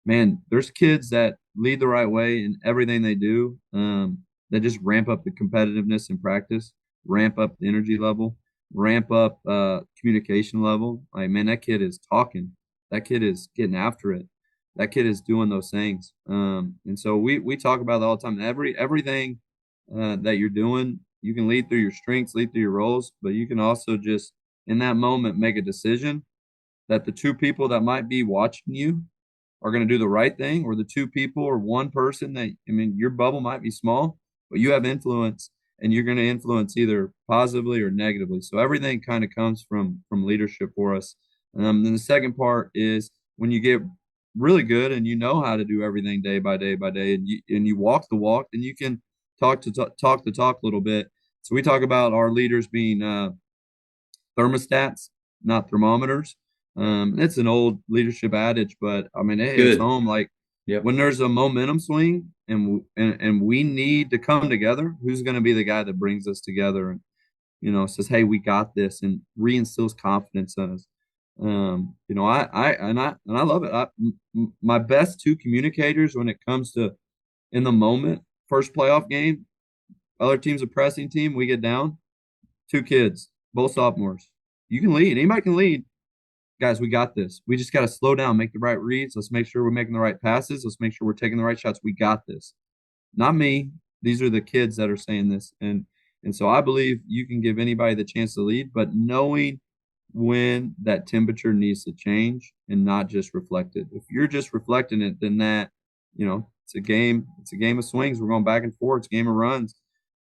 man, there's kids that lead the right way in everything they do. That just ramp up the competitiveness in practice, ramp up the energy level, ramp up communication level. Like, man, that kid is talking. That kid is getting after it. That kid is doing those things. And so we talk about it all the time. Everything that you're doing, you can lead through your strengths, lead through your roles, but you can also just in that moment make a decision that the 2 people that might be watching you are going to do the right thing, or the 2 people or one person that, your bubble might be small, but you have influence, and you're going to influence either positively or negatively. So everything kind of comes from leadership for us. Then the second part is when you get really good and you know how to do everything day by day by day, and you walk the walk, then you can talk the talk a little bit. So we talk about our leaders being thermostats, not thermometers. It's an old leadership adage, but it hits home. Like, when there's a momentum swing and we need to come together, who's going to be the guy that brings us together and says, hey, we got this, and reinstills confidence in us. I love it. My best 2 communicators when it comes to in the moment, first playoff game, other team's a pressing team, we get down, 2 kids, both sophomores. You can lead. Anybody can lead. guys, we got this. We just got to slow down, make the right reads. Let's make sure we're making the right passes. Let's make sure we're taking the right shots. We got this. Not me. These are the kids that are saying this. And so I believe you can give anybody the chance to lead, but knowing when that temperature needs to change and not just reflect it. If you're just reflecting it, then that, it's a game. It's a game of swings. We're going back and forth. It's a game of runs.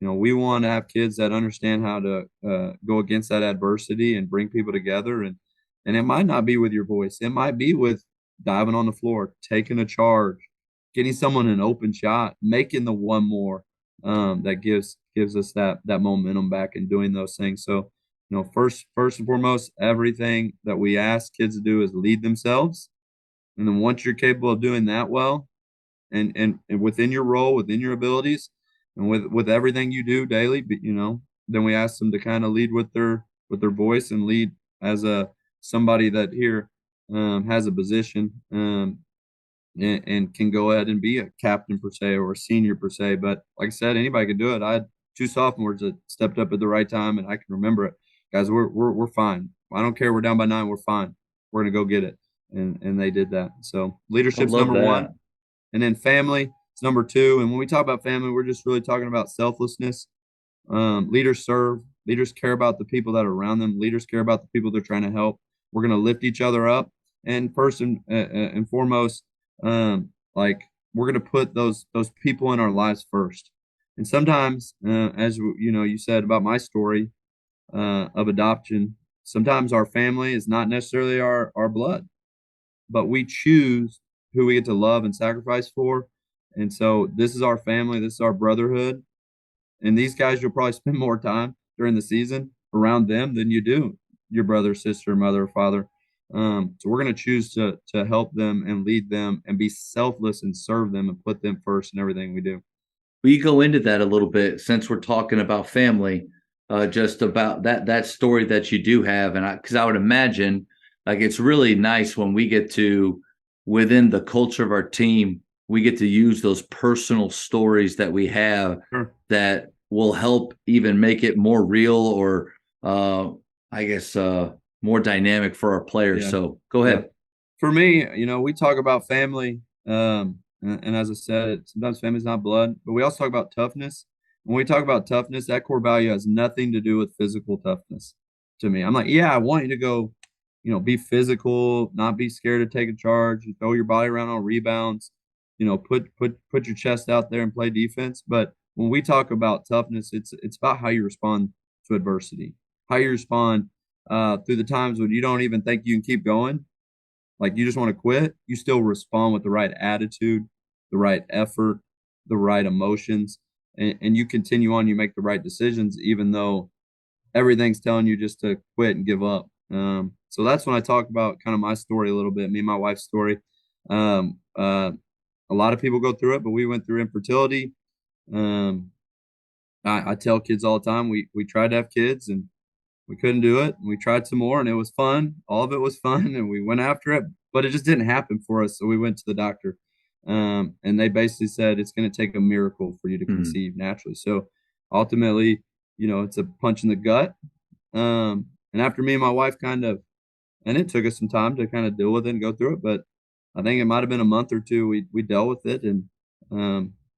We want to have kids that understand how to go against that adversity and bring people together. And it might not be with your voice. It might be with diving on the floor, taking a charge, getting someone an open shot, making the one more that gives us that momentum back and doing those things. So, first and foremost, everything that we ask kids to do is lead themselves. And then once you're capable of doing that well, and within your role, within your abilities, and with everything you do daily, then we ask them to kind of lead with their voice and lead as somebody that here has a position and can go ahead and be a captain per se or a senior per se. But like I said, anybody can do it. I had 2 sophomores that stepped up at the right time, and I can remember it. Guys, we're fine. I don't care. We're down by 9. We're fine. We're gonna go get it, and they did that. So leadership's number 1, and then family is number 2. And when we talk about family, we're just really talking about selflessness. Leaders serve. Leaders care about the people that are around them. Leaders care about the people they're trying to help. We're gonna lift each other up, and first and foremost, like we're gonna put those people in our lives first. And sometimes, as you said about my story of adoption, sometimes our family is not necessarily our blood, but we choose who we get to love and sacrifice for. And so this is our family, this is our brotherhood, and these guys you'll probably spend more time during the season around them than you do your brother, sister, mother, or father. So we're going to choose to help them and lead them and be selfless and serve them and put them first in everything we do. We go into that a little bit since we're talking about family, just about that story that you do have. And because I would imagine like it's really nice when we get to, within the culture of our team, we get to use those personal stories that we have that will help even make it more real or I guess more dynamic for our players. Yeah. So go ahead. Yeah. For me, we talk about family. And as I said, sometimes family's not blood, but we also talk about toughness. When we talk about toughness, that core value has nothing to do with physical toughness to me. I'm like, yeah, I want you to go, be physical, not be scared to take a charge, throw your body around on rebounds, put your chest out there and play defense. But when we talk about toughness, it's about how you respond to adversity, how you respond through the times when you don't even think you can keep going. Like you just want to quit, you still respond with the right attitude, the right effort, the right emotions, and you continue on, you make the right decisions, even though everything's telling you just to quit and give up. So that's when I talk about kind of my story a little bit, me and my wife's story. A lot of people go through it, but we went through infertility. I tell kids all the time, we tried to have kids and we couldn't do it. We tried some more and it was fun. All of it was fun and we went after it, but it just didn't happen for us. So we went to the doctor and they basically said it's going to take a miracle for you to conceive naturally. So ultimately, it's a punch in the gut. And after me and my wife and it took us some time to kind of deal with it and go through it, but I think it might've been a month or two. We dealt with it and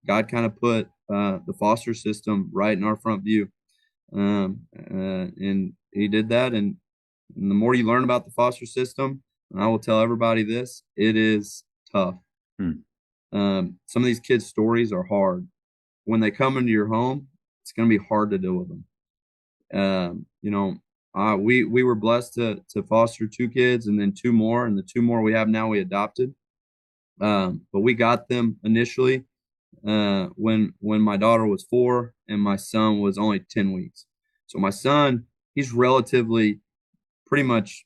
God kind of put the foster system right in our front view. And he did that. And the more you learn about the foster system, and I will tell everybody this, it is tough. Some of these kids' stories are hard. When they come into your home, it's going to be hard to deal with them. We were blessed to foster 2 kids and then 2 more, and the 2 more we have now we adopted. But we got them initially when my daughter was 4 and my son was only 10 weeks. So my son, he's relatively pretty much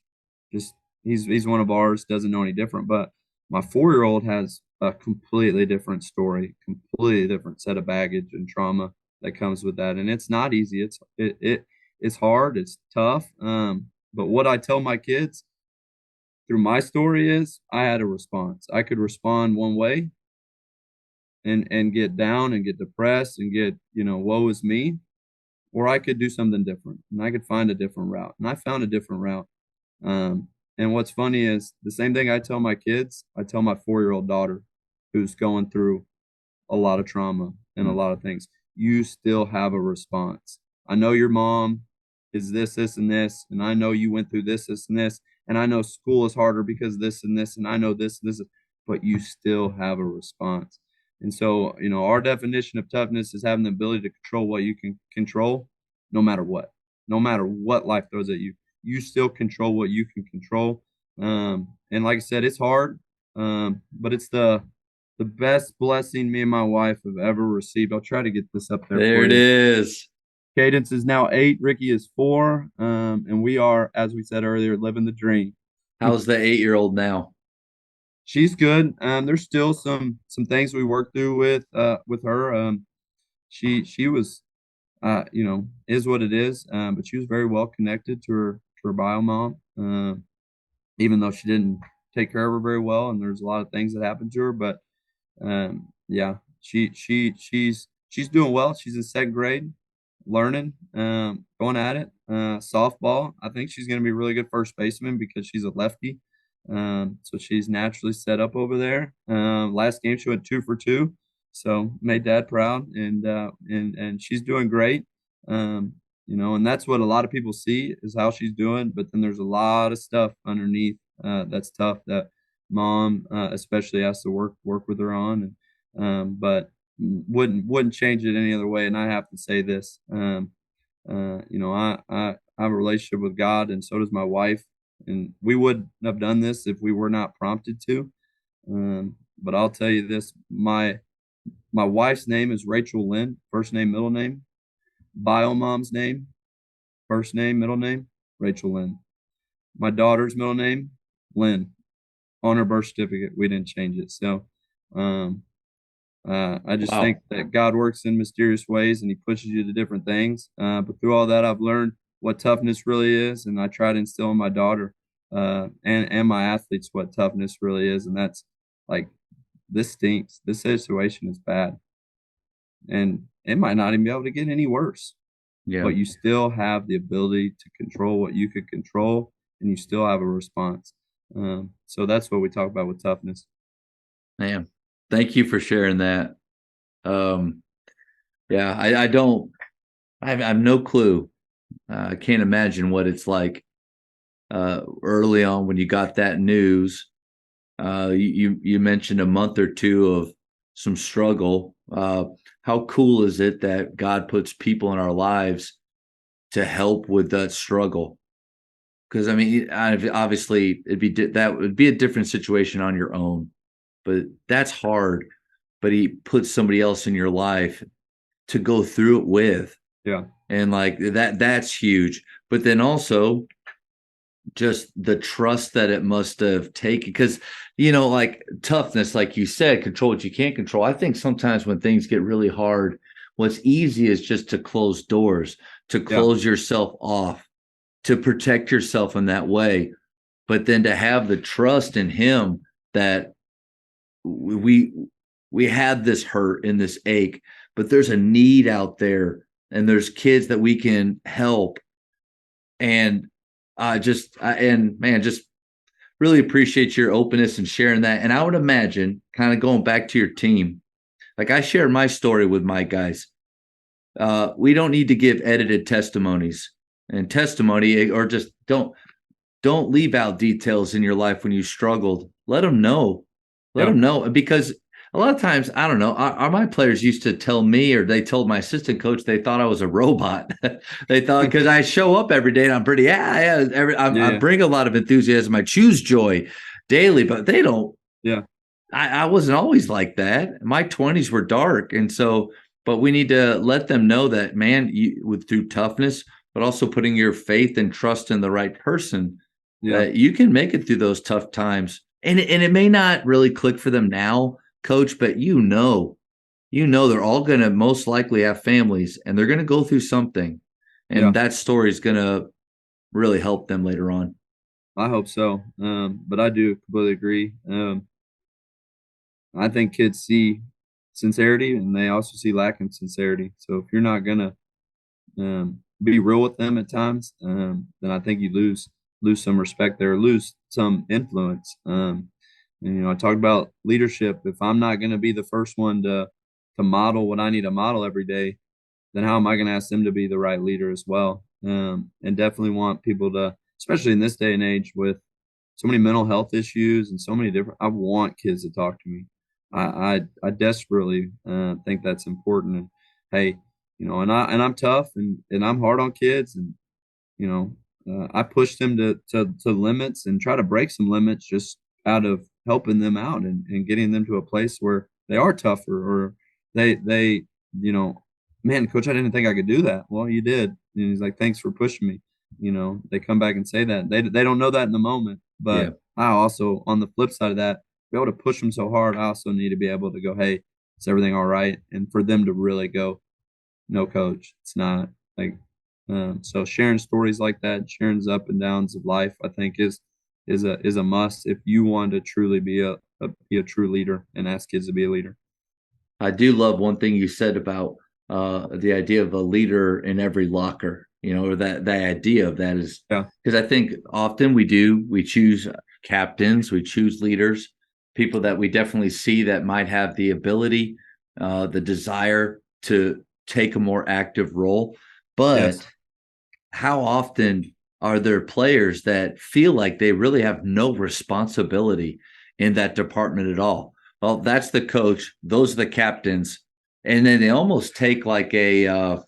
just he's one of ours, doesn't know any different. But my 4-year-old has a completely different story, completely different set of baggage and trauma that comes with that, and it's not easy. It's hard, it's tough. But what I tell my kids through my story is I had a response. I could respond one way and get down and get depressed and get, woe is me, or I could do something different and I could find a different route. And I found a different route. And what's funny is the same thing I tell my kids, I tell my 4-year-old daughter who's going through a lot of trauma and a lot of things. You still have a response. I know your mom is this, and this, and I know you went through this, and this, and I know school is harder because this and this, and I know this and this, but you still have a response. And so, our definition of toughness is having the ability to control what you can control, no matter what. No matter what life throws at you, you still control what you can control. And like I said, it's hard, but it's the best blessing me and my wife have ever received. I'll try to get this up there There for it you. is. Cadence is now 8, Ricky is 4, and we are, as we said earlier, living the dream. How's the 8-year-old now? She's good. There's still some things we work through with her. She was is what it is. But she was very well connected to her bio mom. Even though she didn't take care of her very well, and there's a lot of things that happened to her. But yeah, she's doing well. She's in 2nd grade, learning, going at it. Softball, I think she's going to be a really good first baseman because she's a lefty. So she's naturally set up over there. Last game she went 2 for 2, so made Dad proud, and she's doing great. And that's what a lot of people see is how she's doing, but then there's a lot of stuff underneath that's tough that mom especially has to work with her on, but wouldn't change it any other way. And I have to say this, I have a relationship with God, and so does my wife, and we wouldn't have done this if we were not prompted to. But I'll tell you this, my wife's name is Rachel Lynn, first name, middle name. Bio mom's name, first name, middle name, Rachel Lynn. My daughter's middle name, Lynn. On her birth certificate, we didn't change it. So I just think that God works in mysterious ways, and he pushes you to different things. But through all that, I've learned what toughness really is, and I try to instill in my daughter and my athletes what toughness really is. And that's like, this stinks. This situation is bad. And it might not even be able to get any worse. Yeah. But you still have the ability to control what you could control, and you still have a response. So that's what we talk about with toughness. Man, thank you for sharing that. Yeah, I have no clue. I can't imagine what it's like early on when you got that news. You mentioned a month or two of some struggle. How cool is it that God puts people in our lives to help with that struggle? Because I mean, obviously, that would be a different situation on your own, but that's hard. But he puts somebody else in your life to go through it with. Yeah. And like that's huge. But then also just the trust that it must have taken, because like toughness, like you said, control what you can't control. I think sometimes when things get really hard, what's easy is just to close doors, to close yourself off, to protect yourself in that way. But then to have the trust in him that we had this hurt and this ache, but there's a need out there, and there's kids that we can help. And just really appreciate your openness and sharing that. And I would imagine, kind of going back to your team, like I shared my story with my guys. We don't need to give edited testimonies and testimony, or just don't leave out details in your life when you struggled. Let them know. Let them know. Because a lot of times, I don't know, my players used to tell me, or they told my assistant coach, they thought I was a robot. They thought, because I show up every day and I'm pretty, I bring a lot of enthusiasm. I choose joy daily, but they don't. Yeah. I wasn't always like that. My 20s were dark. And so, but we need to let them know that, man, through toughness, but also putting your faith and trust in the right person, that you can make it through those tough times. And it may not really click for them now, Coach, but they're all going to most likely have families, and they're going to go through something, and that story is going to really help them later on. I hope so. But I do completely agree. I think kids see sincerity, and they also see lack of sincerity. So if you're not going to be real with them at times, then I think you lose. lose some respect there, lose some influence. And, I talked about leadership. If I'm not going to be the first one to model what I need to model every day, then how am I going to ask them to be the right leader as well? And definitely want people to, especially in this day and age with so many mental health issues and so many different, I want kids to talk to me. I desperately think that's important. And hey, and I'm tough and I'm hard on kids, and you know, I push them to limits and try to break some limits just out of helping them out and getting them to a place where they are tougher, or they man, coach, I didn't think I could do that. Well, you did. And he's like, thanks for pushing me. They come back and say that. They don't know that in the moment, Yeah. but I also, on the flip side of that, be able to push them so hard, I also need to be able to go, hey, is everything all right? And for them to really go, no, coach, it's not. Like, so sharing stories like that, sharing the up and downs of life, I think is a must if you want to truly be a true leader and ask kids to be a leader. I do love one thing you said about the idea of a leader in every locker, or that idea of that is, Yeah. because I think often we choose captains, we choose leaders, people that we definitely see that might have the ability, the desire to take a more active role. But Yes. how often are there players that feel like they really have no responsibility in that department at all? Well, that's the coach. Those are the captains. And then they almost take like a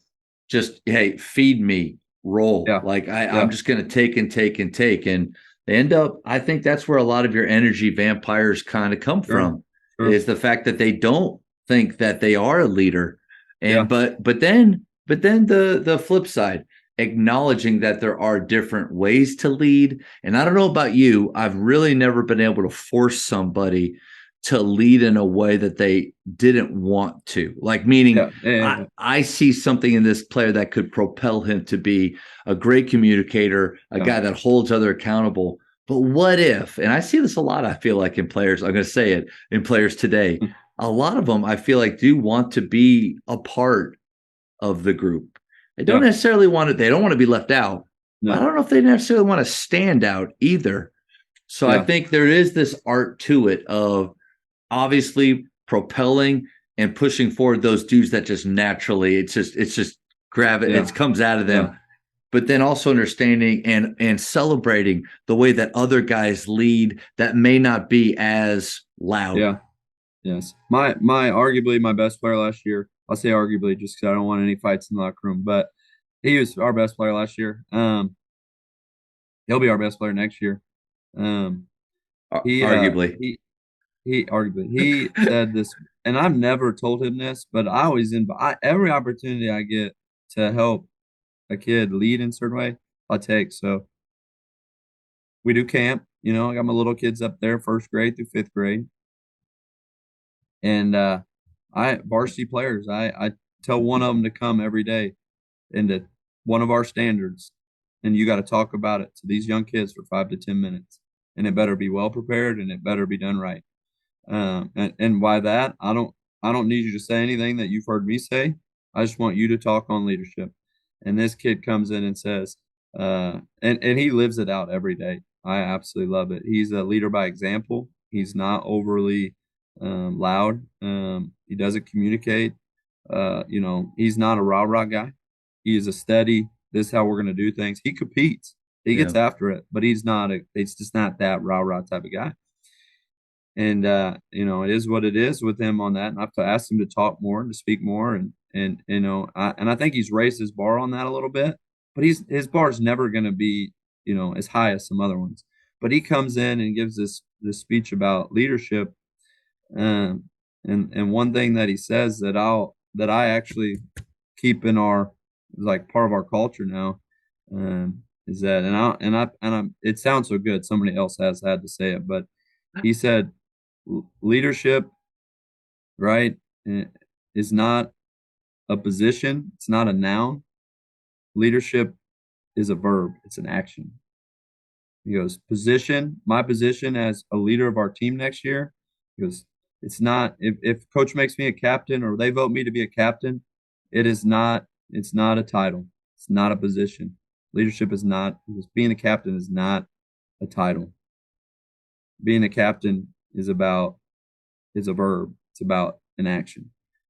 just, hey, feed me role. Yeah. Like Yeah. I'm just going to take and take and take. And they end up, I think that's where a lot of your energy vampires kind of come from, Sure. is the fact that they don't think that they are a leader. And Yeah. but then the flip side, acknowledging that there are different ways to lead. And I don't know about you, I've really never been able to force somebody to lead in a way that they didn't want to. Like, meaning, Yeah. I see something in this player that could propel him to be a great communicator, a guy that holds other accountable. But what if, and I see this a lot, I feel like in players, I'm going to say it, in players today, a lot of them I feel like do want to be a part of the group. They don't necessarily want it. They don't want to be left out. No. But I don't know if they necessarily want to stand out either. So I think there is this art to it of obviously propelling and pushing forward those dudes that just naturally, it's just gravity, it comes out of them. Yeah. But then also understanding and celebrating the way that other guys lead that may not be as loud. Yeah. Yes. My arguably my best player last year. I'll say arguably just because I don't want any fights in the locker room, but he was our best player last year. He'll be our best player next year. Arguably. He said this, and I've never told him this, but I always every opportunity I get to help a kid lead in a certain way, I take. So we do camp. I got my little kids up there, first grade through fifth grade, and I varsity players. I tell one of them to come every day into one of our standards, and you got to talk about it to these young kids for 5 to 10 minutes, and it better be well prepared and it better be done right. And by that, I don't need you to say anything that you've heard me say. I just want you to talk on leadership. And this kid comes in and says, and he lives it out every day. I absolutely love it. He's a leader by example. He's not overly loud. He doesn't communicate. He's not a rah-rah guy. He is a steady, this is how we're going to do things. He competes. He gets after it, but it's just not that rah-rah type of guy. And it is what it is with him on that. And I've asked him to talk more and to speak more, and I think he's raised his bar on that a little bit. But his bar is never going to be as high as some other ones. But he comes in and gives this speech about leadership, and one thing that he says that I actually keep in our, like, part of our culture now, is that, and it sounds so good. Somebody else has had to say it, but he said, leadership, right, is not a position. It's not a noun. Leadership is a verb. It's an action. He goes, my position as a leader of our team next year, he goes, it's not, if coach makes me a captain or they vote me to be a captain, it's not a title. It's not a position. Leadership is not, because being a captain is not a title. Being a captain is a verb. It's about an action.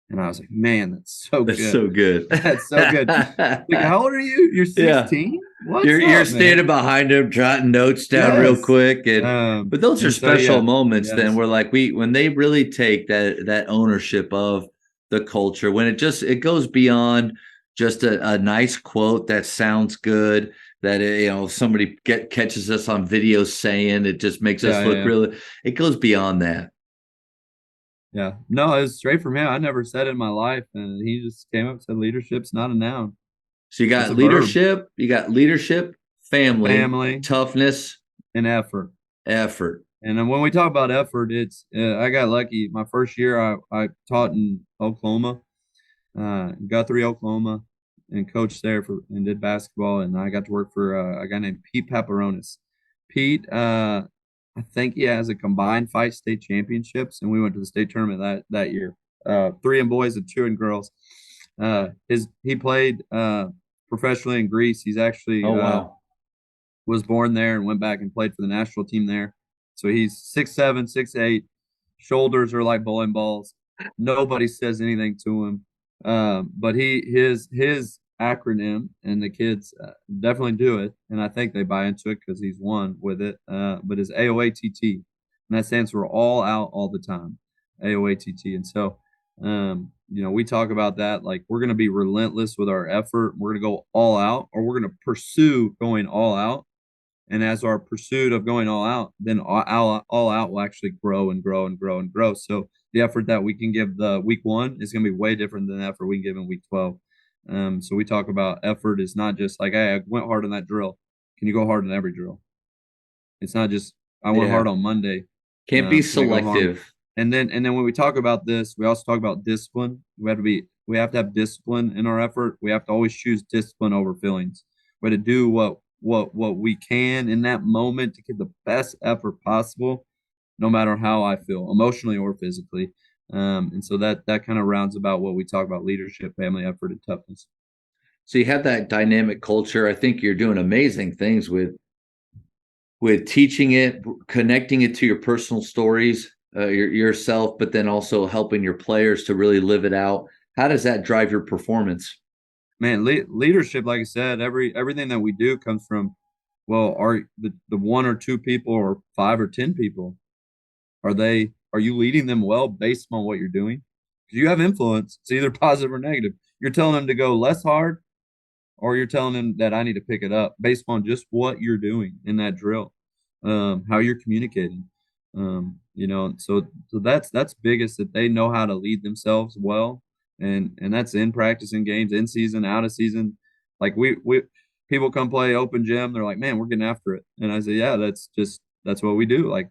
And I was like, man, that's so That's good. so good. That's so good. Like, how old are you? You're Yeah. 16? What's You're up, man? standing behind him, jotting notes down real Yes. quick, but those are And so, special yeah, moments. Then yes. where like when they really take that ownership of the culture, when it goes beyond just a nice quote that sounds good, that somebody catches us on video saying it, just makes us look Yeah. really. It goes beyond that. Yeah. No, it was straight from him. I never said it in my life. And he just came up and said, leadership's not a noun. So you It's got a verb. leadership, family, Family toughness, and effort. effort. And then when we talk about effort, it's I got lucky. My first year, I taught in Oklahoma, Guthrie, Oklahoma, and coached there and did basketball. And I got to work for a guy named Pete Paparonis. Pete, I think he has a combined 5 state championships, and we went to the state tournament that year. 3 in boys and 2 in girls. He played professionally in Greece. He's actually Oh wow. was born there and went back and played for the national team there. So he's 6'7", 6'8". Shoulders are like bowling balls. Nobody says anything to him. But his acronym, and the kids definitely do it, and I think they buy into it because he's won with it. But is AOATT, and that stands for all out all the time. AOATT, and so we talk about that, like we're going to be relentless with our effort. We're going to go all out, or we're going to pursue going all out. And as our pursuit of going all out, then all out will actually grow and grow and grow and grow. So the effort that we can give the week 1 is going to be way different than the effort we can give in week 12. So we talk about effort is not just like, hey, I went hard on that drill. Can you go hard on every drill? It's not just I went hard on Monday. Can't be Can I go hard? selective. And then when we talk about this, we also talk about discipline. We have to have discipline in our effort. We have to always choose discipline over feelings. We have to do what we can in that moment to give the best effort possible, no matter how I feel, emotionally or physically. And so that kind of rounds about what we talk about: leadership, family, effort, and toughness. So you have that dynamic culture. I think you're doing amazing things with teaching it, connecting it to your personal stories, yourself, but then also helping your players to really live it out. How does that drive your performance? Man, leadership, like I said, everything that we do comes from, well, are the 1 or 2 people or 5 or 10 people, are you leading them well based on what you're doing? Because you have influence. It's either positive or negative. You're telling them to go less hard, or you're telling them that I need to pick it up based on just what you're doing in that drill, how you're communicating. So that's biggest, that they know how to lead themselves well, and that's in practice, in games, in season, out of season. Like we people come play open gym, they're like, man, we're getting after it, and I say, yeah, that's what we do. Like,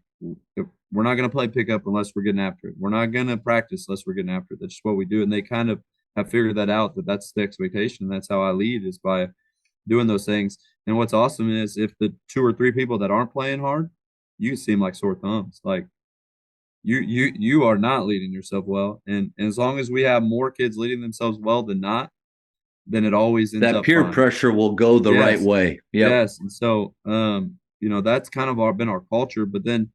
we're not going to play pickup unless we're getting after it. We're not going to practice unless we're getting after it. That's just what we do, and they kind of have figured that out, that's the expectation. That's how I lead, is by doing those things. And what's awesome is if the 2 or 3 people that aren't playing hard, you seem like sore thumbs. Like you are not leading yourself well. And as long as we have more kids leading themselves well than not, then it always ends That up peer fine. pressure will go the right way. Yep. Yes. And so that's kind of been our culture. But then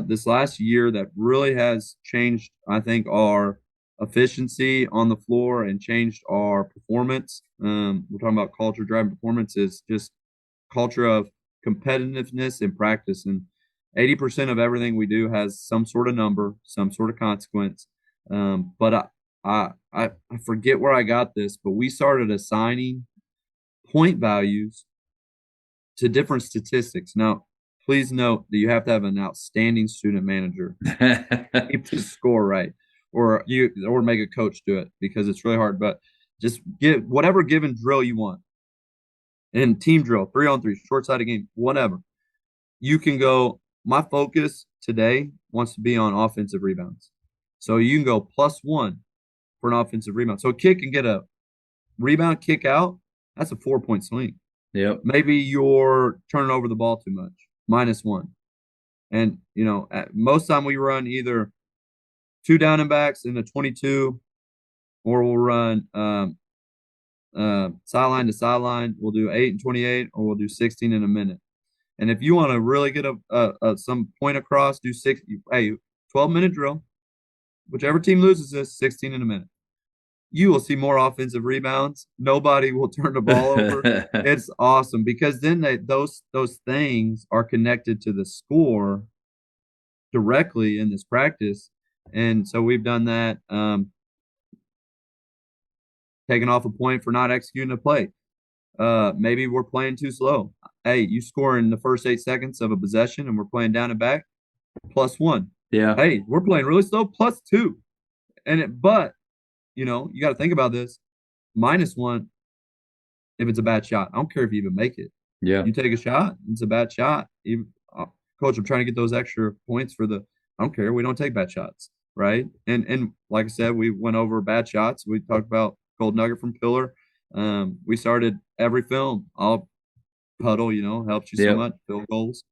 this last year, that really has changed, I think, our efficiency on the floor and changed our performance. We're talking about culture driving performance, is just culture of competitiveness in practice. And 80% of everything we do has some sort of number, some sort of consequence. But I forget where I got this, but we started assigning point values to different statistics. Now, please note that you have to have an outstanding student manager keep the score right, or make a coach do it, because it's really hard. But just give whatever given drill you want, in team drill, 3-on-3, short-sided game, whatever. You can go, my focus today wants to be on offensive rebounds. So you can go +1 for an offensive rebound. So a kid can get a rebound, kick out. That's a 4-point swing. Yep. Maybe you're turning over the ball too much, -1. And, most time we run either 2 down and backs in a 22, or we'll run sideline to sideline. We'll do 8 and 28, or we'll do 16 in a minute. And if you want to really get some point across, do 12-minute drill. Whichever team loses this, 16 in a minute. You will see more offensive rebounds. Nobody will turn the ball over. It's awesome because then those things are connected to the score directly in this practice. And so we've done that. Taking off a point for not executing a play. Maybe we're playing too slow. Hey, you score in the first 8 seconds of a possession and we're playing down and back, +1. Yeah. Hey, we're playing really slow, +2. But you got to think about this. -1 if it's a bad shot. I don't care if you even make it. Yeah. You take a shot, it's a bad shot. Coach, I'm trying to get those extra points I don't care. We don't take bad shots, right? And like I said, we went over bad shots. We talked about gold nugget from Pillar. We started every film. I'll puddle, helps you so much. Field goals.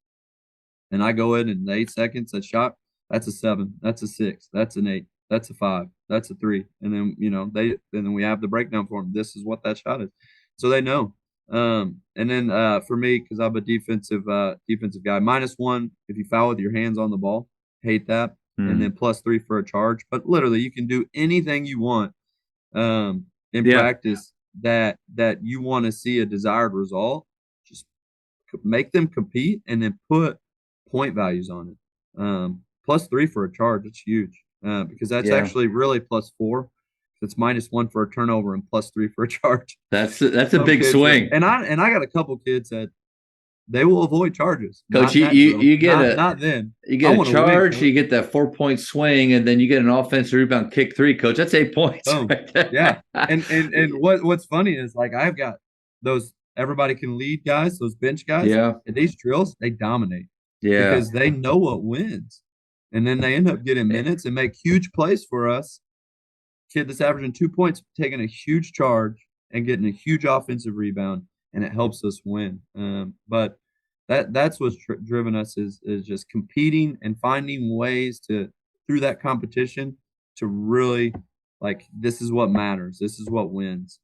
And I go in 8 seconds, that shot, that's a 7, that's a 6, that's an 8, that's a 5, that's a 3. And then, then we have the breakdown for them. This is what that shot is. So they know. And then for me, because I'm a defensive guy, -1 if you foul with your hands on the ball. Hate that. And then +3 for a charge. But literally, you can do anything you want in practice that you want to see a desired result. Just make them compete and then put point values on it. +3 for a charge, it's huge because that's actually really +4. It's -1 for a turnover and +3 for a charge. That's a big swing. And I got a couple kids that they will avoid charges. Coach, you get not then. You get a charge, you get that 4-point swing, and then you get an offensive rebound kick 3, Coach. That's 8 points. Oh, right, yeah. And what's funny is I've got those everybody can lead guys, those bench guys. Yeah. And these drills, they dominate. Yeah. Because they know what wins. And then they end up getting minutes and make huge plays for us. Kid that's averaging 2 points, taking a huge charge and getting a huge offensive rebound, and it helps us win. But that's what's driven us is just competing and finding ways through that competition to really this is what matters. This is what wins.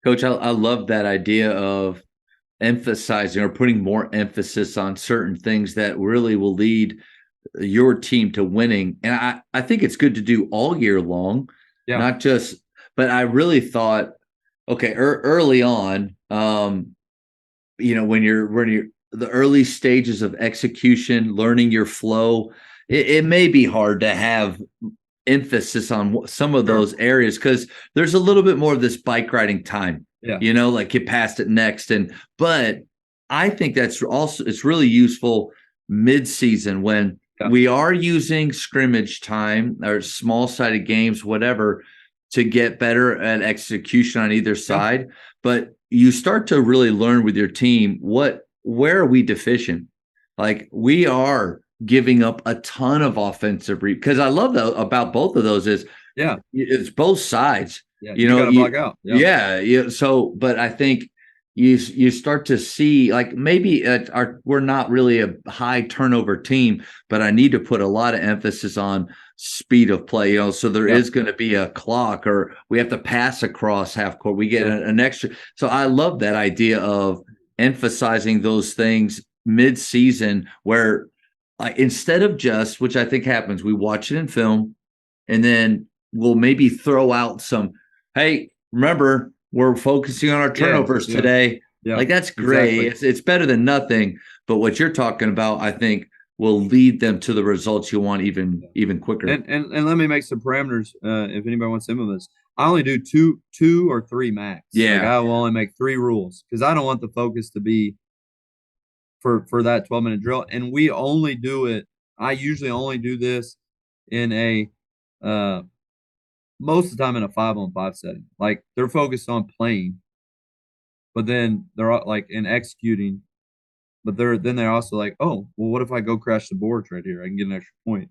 Coach, I love that idea of emphasizing or putting more emphasis on certain things that really will lead your team to winning. And I think it's good to do all year long, not just, but I really thought, okay, early on, when you're the early stages of execution, learning your flow, it may be hard to have emphasis on some of those areas because there's a little bit more of this bike riding time. Yeah. Get past it next. But I think that's also, it's really useful mid-season when we are using scrimmage time or small sided games, whatever, to get better at execution on either side. But you start to really learn with your team, where are we deficient? We are giving up a ton of offensive because I love that about both of those is it's both sides. Yeah, you gotta block out. Yeah. So, but I think you start to see maybe we're not really a high turnover team, but I need to put a lot of emphasis on speed of play. So there is going to be a clock, or we have to pass across half court. We get an extra. So I love that idea of emphasizing those things mid-season, where instead of just, which I think happens, we watch it in film, and then we'll maybe throw out some, hey, remember, we're focusing on our turnovers today. Yeah, that's great. Exactly. It's better than nothing. But what you're talking about, I think, will lead them to the results you want even quicker. And let me make some parameters if anybody wants some of this. I only do two or three max. Yeah. I will only make 3 rules because I don't want the focus to be for that 12-minute drill. And we only do it. I usually only do this in a most of the time in a 5-on-5 setting. They're focused on playing, but then they're in executing. But they're also oh, well, what if I go crash the boards right here? I can get an extra point.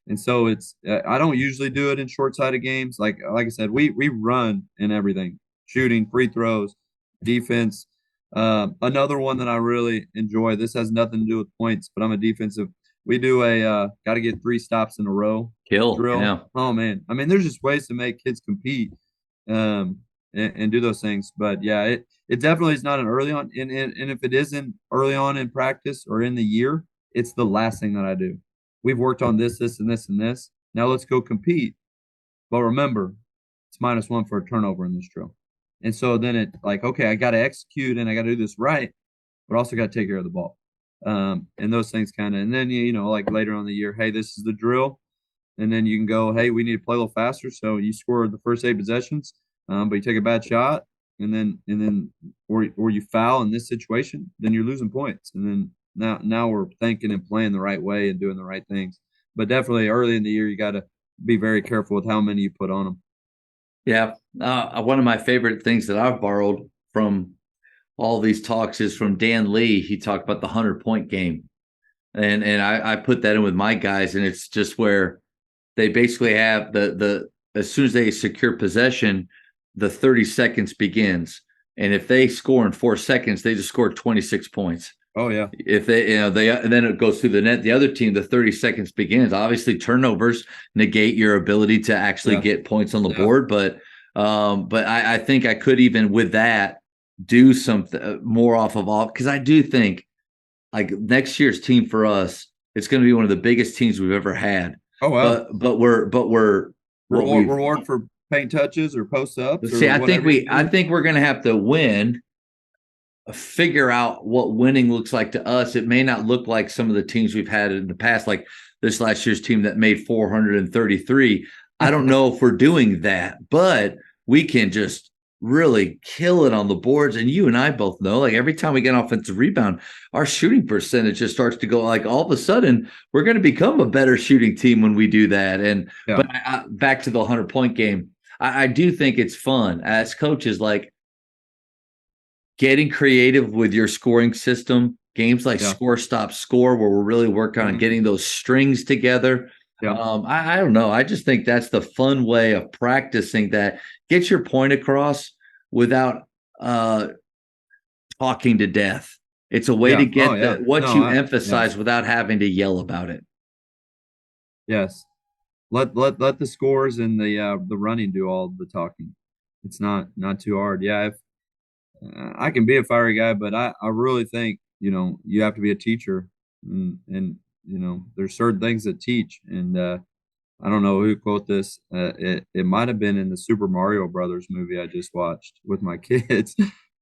And so it's I don't usually do it in short-sided games. Like I said, we run in everything: shooting, free throws, defense. Another one that I really enjoy. This has nothing to do with points, but I'm a defensive. We do a got to get 3 stops in a row drill. Yeah. Yeah. Oh man, I mean, there's just ways to make kids compete. And and do those things. But yeah, it definitely is not an early on. And if it isn't early on in practice or in the year, it's the last thing that I do. We've worked on this, this, and this, and this. Now let's go compete. But remember, it's -1 for a turnover in this drill. And so then it like, okay, I got to execute and I got to do this right, but also got to take care of the ball. And those things kind of, and then, like later on in the year, hey, this is the drill. And then you can go, hey, we need to play a little faster. So you score the first 8 possessions, but you take a bad shot, or you foul in this situation, then you're losing points. And then now we're thinking and playing the right way and doing the right things. But definitely early in the year, you got to be very careful with how many you put on them. Yeah. One of my favorite things that I've borrowed from all these talks is from Dan Lee. He talked about the 100-point game. And I put that in with my guys, and it's just where they basically have the as soon as they secure possession, the 30 seconds begins. And if they score in 4 seconds, they just score 26 points. Oh yeah. If they, and then it goes through the net. The other team, the 30 seconds begins. Obviously, turnovers negate your ability to actually get points on the board. But I think I could even with that do something more off because I do think like next year's team for us, it's going to be one of the biggest teams we've ever had. Oh wow. But we're reward for paint touches or post ups. See, I think we're going to have to win. Figure out what winning looks like to us. It may not look like some of the teams we've had in the past, like this last year's team that made 433. I don't know if we're doing that, but we can just really kill it on the boards. And you and I both know, like every time we get an offensive rebound, our shooting percentage just starts to go. Like all of a sudden, we're going to become a better shooting team when we do that. And but back to the 100-point game, I do think it's fun as coaches, like getting creative with your scoring system. Games like Score Stop Score, where we're really working on getting those strings together. I don't know. I just think that's the fun way of practicing that. Get your point across without talking to death. It's a way to get you emphasize without having to yell about it. Yes. Let the scores and the running do all the talking. It's not too hard. Yeah, I can be a fiery guy, but I really think, you have to be a teacher and there's certain things that teach. And I don't know who quote this. It might have been in the Super Mario Brothers movie I just watched with my kids,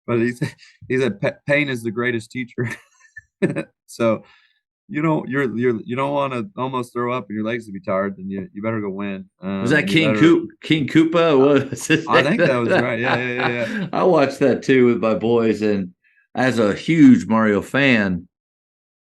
but he said pain is the greatest teacher. So you don't want to almost throw up and your legs to be tired, then you better go win. Was that King Koopa? I think that was right. Yeah. I watched that too with my boys, and as a huge Mario fan,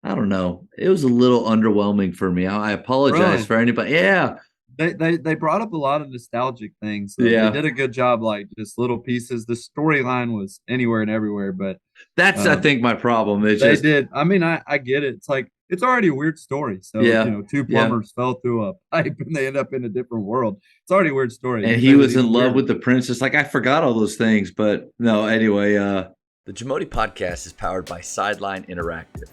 I don't know, it was a little underwhelming for me. I apologize for anybody. Yeah. They brought up a lot of nostalgic things. They did a good job, like just little pieces. The storyline was anywhere and everywhere, but that's I think my problem is they did. I mean, I get it. It's like it's already a weird story. So two plumbers fell through a pipe and they end up in a different world. It's already a weird story. And he was in love with the princess. Like I forgot all those things, but no. Anyway, the Jamodi podcast is powered by Sideline Interactive.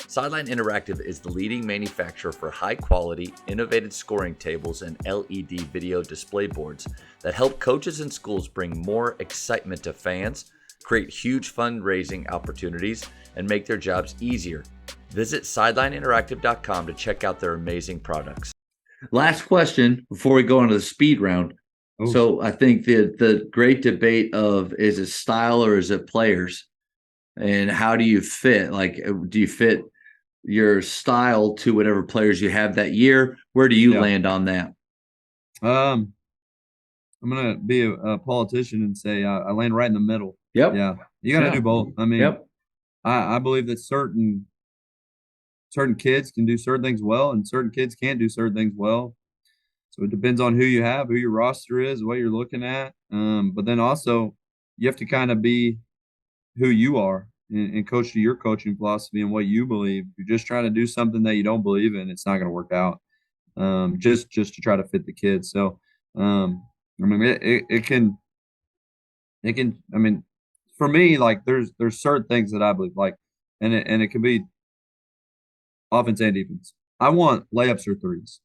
Sideline Interactive is the leading manufacturer for high-quality, innovative scoring tables and LED video display boards that help coaches and schools bring more excitement to fans, create huge fundraising opportunities, and make their jobs easier. Visit sidelineinteractive.com to check out their amazing products. Last question before we go on to the speed round. Oh. So I think the great debate of is it style or is it players? And how do you fit? Like, do you fit your style to whatever players you have that year? Where do you land on that? I'm gonna be a politician and say I land right in the middle. Yep. Yeah. You got to do both. I mean, I believe that certain kids can do certain things well, and certain kids can't do certain things well. So it depends on who you have, who your roster is, what you're looking at. But then also you have to kind of be who you are and coach to your coaching philosophy and what you believe. If you're just trying to do something that you don't believe in, it's not going to work out. Just to try to fit the kids. So, I mean, it can. I mean, for me, like there's certain things that I believe, like, and it can be offense and defense. I want layups or threes.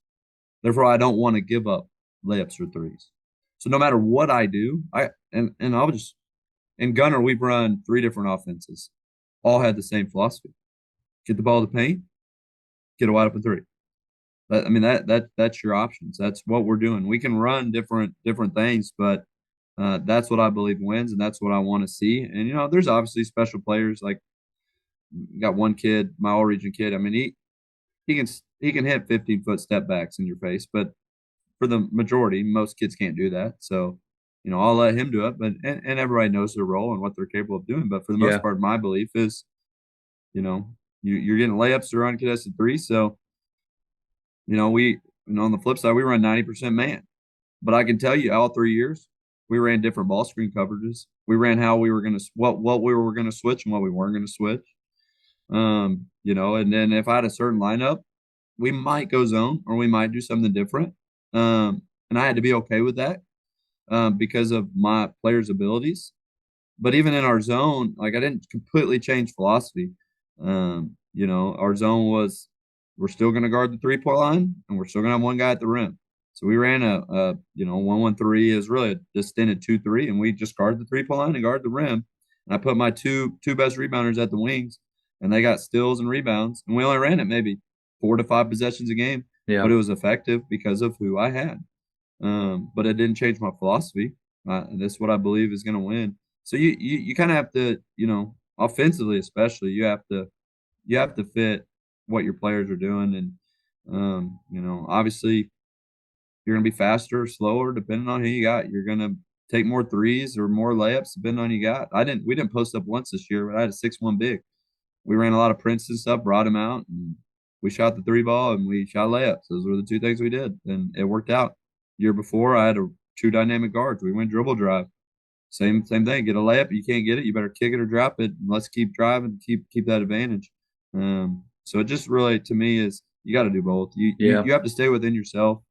Therefore, I don't want to give up layups or threes. So no matter what I do, in Gunter, we've run 3 different offenses. All had the same philosophy. Get the ball to the paint, get a wide open 3. That's your options. That's what we're doing. We can run different things, but that's what I believe wins, and that's what I want to see. And there's obviously special players. Like, got one kid, my all region kid. I mean, he can hit 15-foot step backs in your face, but for the majority, most kids can't do that. So, I'll let him do it. But and everybody knows their role and what they're capable of doing. But for the most part, my belief is, you're getting layups or uncontested 3. So, on the flip side, we run 90% man. But I can tell you, all 3 years, we ran different ball screen coverages. We ran how we were going to what we were going to switch and what we weren't going to switch. And then if I had a certain lineup, we might go zone or we might do something different. And I had to be okay with that because of my players' abilities. But even in our zone, like, I didn't completely change philosophy. Our zone was, we're still going to guard the 3-point line and we're still going to have one guy at the rim. So we ran a 1-1-3 is really a extended 2-3, and we just guard the 3-point line and guard the rim. And I put my two best rebounders at the wings, and they got steals and rebounds. And we only ran it maybe 4 to 5 possessions a game, but it was effective because of who I had. But it didn't change my philosophy. And that's what I believe is going to win. So you kind of have to, offensively especially, you have to fit what your players are doing, and obviously you're going to be faster or slower depending on who you got. You're going to take more threes or more layups depending on who you got. We didn't post up once this year, but I had a 6'1" big. We ran a lot of Princeton stuff, brought him out, and we shot the 3 ball and we shot layups. Those were the 2 things we did, and it worked out. Year before, I had 2 dynamic guards. We went dribble drive. Same thing. Get a layup. You can't get it, you better kick it or drop it. And let's keep driving, keep that advantage. So it just really, to me, is you got to do both. You have to stay within yourself.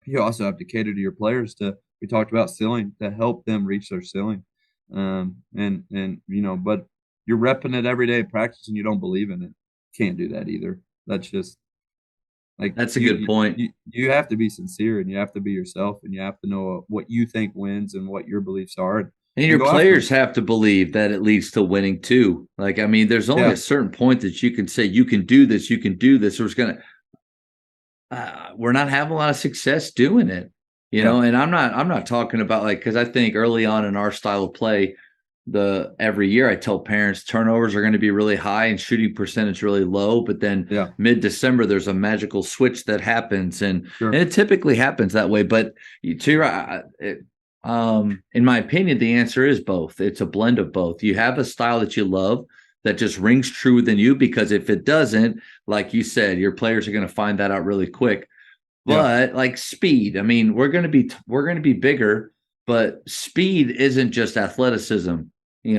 You also have to cater to your players we talked about ceiling, to help them reach their ceiling. But you're repping it every day, practicing, you don't believe in it. Can't do that either. That's just like, that's a good point. You have to be sincere, and you have to be yourself, and you have to know what you think wins and what your beliefs are. And your players have to believe that it leads to winning too. Like, I mean, there's only a certain point that you can say, you can do this, or we're not having a lot of success doing it, and I'm not talking about, like, because I think early on in our style of play, every year I tell parents turnovers are going to be really high and shooting percentage really low, but then mid-December there's a magical switch that happens, and it typically happens that way. But in my opinion, the answer is both. It's a blend of both. You have a style that you love that just rings true within you, because if it doesn't, like you said, your players are going to find that out really quick. But like speed, I mean, we're going to be bigger, but speed isn't just athleticism.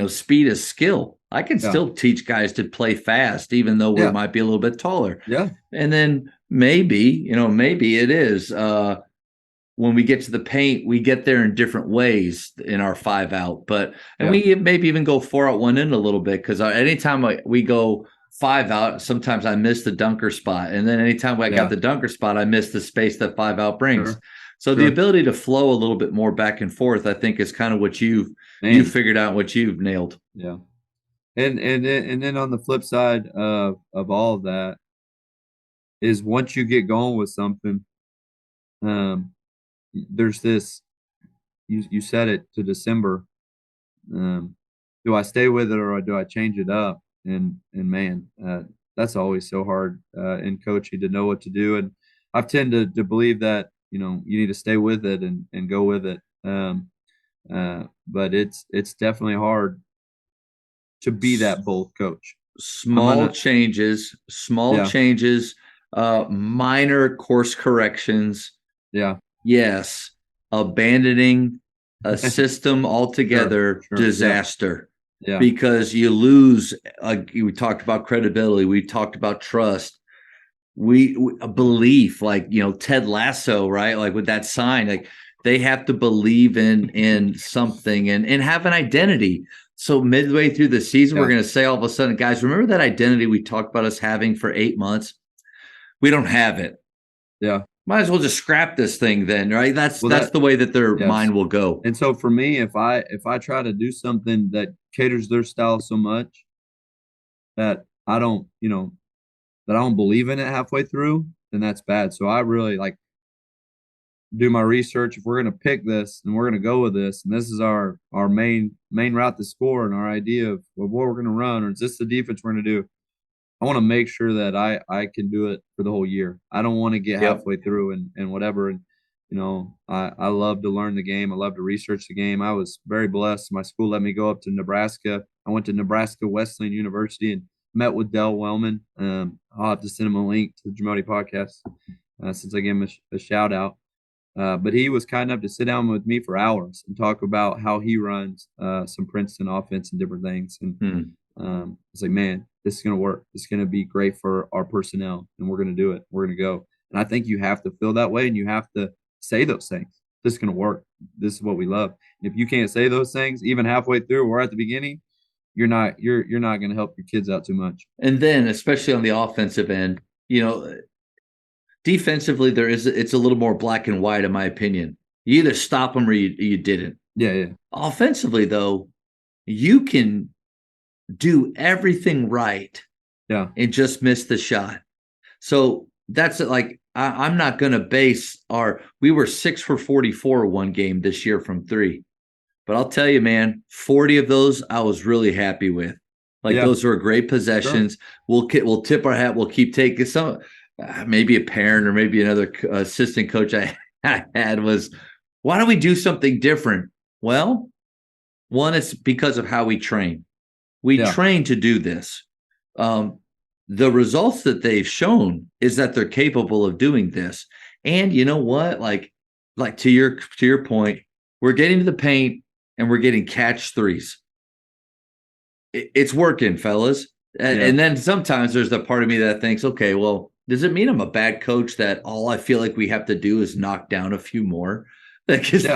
Speed is skill. I can still teach guys to play fast, even though we might be a little bit taller. Yeah. And then maybe it is when we get to the paint, we get there in different ways in our 5 out, and we maybe even go 4 out, 1 in a little bit, because anytime we go 5 out, sometimes I miss the dunker spot, and then anytime I got the dunker spot, I miss the space that 5 out brings. So the ability to flow a little bit more back and forth, I think, is kind of what you've figured out, what you've nailed. Yeah, and then on the flip side of all of that is, once you get going with something, there's this. You said it to December. Do I stay with it or do I change it up? And man, that's always so hard in coaching, to know what to do. And I've tended to believe that you need to stay with it and go with it. But it's definitely hard to be that bold coach. Small changes, minor course corrections. Yeah. Yes. Abandoning a system altogether, disaster. Yeah. Because you lose, we talked about credibility. We talked about trust. A belief, like, Ted Lasso, right? Like with that sign, like they have to believe in something and have an identity. So midway through the season, we're going to say all of a sudden, guys, remember that identity we talked about us having for 8 months? We don't have it. Yeah. Might as well just scrap this thing then, right? That's the way that their yes. mind will go. And so for me, if I try to do something that caters their style so much that I don't, that I don't believe in it halfway through, then that's bad. So I really like do my research. If we're going to pick this and we're going to go with this, and this is our main route to score and our idea of what we're going to run, or is this the defense we're going to do? I want to make sure that I can do it for the whole year. I don't want to get halfway through and whatever. And I love to learn the game. I love to research the game. I was very blessed. My school let me go up to Nebraska. I went to Nebraska Wesleyan University and met with Dell Wellman. I'll have to send him a link to the Jamodi podcast since I gave him a shout out. But he was kind enough to sit down with me for hours and talk about how he runs some Princeton offense and different things. And it's like, man, this is going to work. It's going to be great for our personnel, and we're going to do it. We're going to go. And I think you have to feel that way, and you have to say those things. This is going to work. This is what we love. And if you can't say those things, even halfway through or at the beginning, you're not going to help your kids out too much. And then, especially on the offensive end, defensively, it's a little more black and white, in my opinion. You either stop them or you didn't. Yeah. Offensively, though, you can do everything right and just miss the shot. So that's like, I'm not going to base we were 6 for 44 one game this year from 3. But I'll tell you, man, 40 of those I was really happy with. Those were great possessions. Sure. We'll tip our hat. We'll keep taking some. Maybe a parent or maybe another assistant coach I had was, why don't we do something different? Well, one, it's because of how we train. We train to do this. The results that they've shown is that they're capable of doing this. And you know what? Like to your point, we're getting to the paint and we're getting catch threes. It's working, fellas. And then sometimes there's the part of me that thinks, okay, well, does it mean I'm a bad coach that all I feel like we have to do is knock down a few more? I can't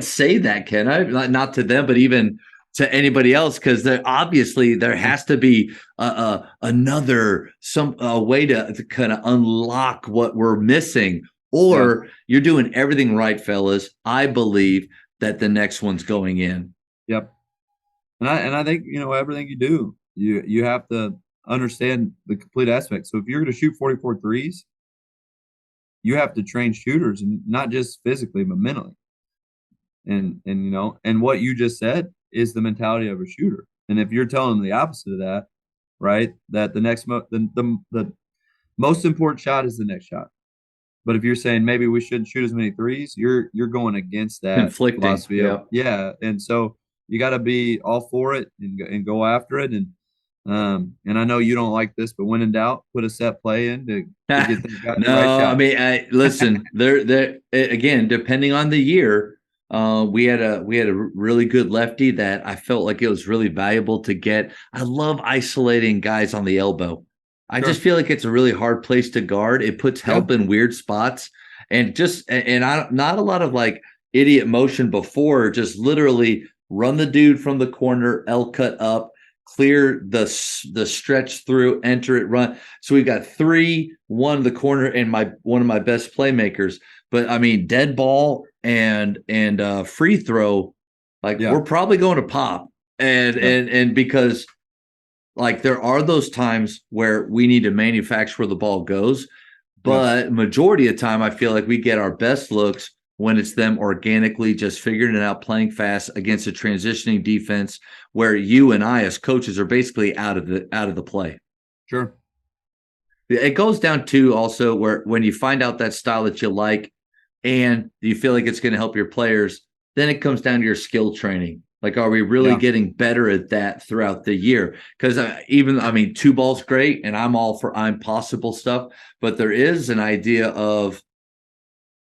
say that, can I? Not to them, but even to anybody else, because obviously there has to be another way to kind of unlock what we're missing, or you're doing everything right, fellas. I believe that the next one's going in. Yep, and I think everything you do, you have to understand the complete aspect. So if you're going to shoot 44 threes, you have to train shooters, and not just physically but mentally. And what you just said is the mentality of a shooter. And if you're telling them the opposite of that, right, that the next the most important shot is the next shot. But if you're saying maybe we shouldn't shoot as many threes, you're going against that conflicting philosophy. And so you got to be all for it and go after it. And I know you don't like this, but when in doubt, put a set play in to get the right shot. I mean, listen, there again, depending on the year, we had a really good lefty that I felt like it was really valuable to get. I love isolating guys on the elbow. I just feel like it's a really hard place to guard. It puts help in weird spots, and not a lot of like idiot motion before. Just literally run the dude from the corner, L cut up, clear the stretch through, enter it, run. So we got 3, 1 in the corner, and one of my best playmakers. But I mean, dead ball and free throw, we're probably going to pop, and because like there are those times where we need to manufacture where the ball goes, but majority of the time I feel like we get our best looks when it's them organically just figuring it out, playing fast against a transitioning defense where you and I as coaches are basically out of the play. Sure. It goes down to also where when you find out that style that you like and you feel like it's going to help your players, then it comes down to your skill training. Like, are we really getting better at that throughout the year? Because 2 ball's great, and I'm all for impossible stuff, but there is an idea of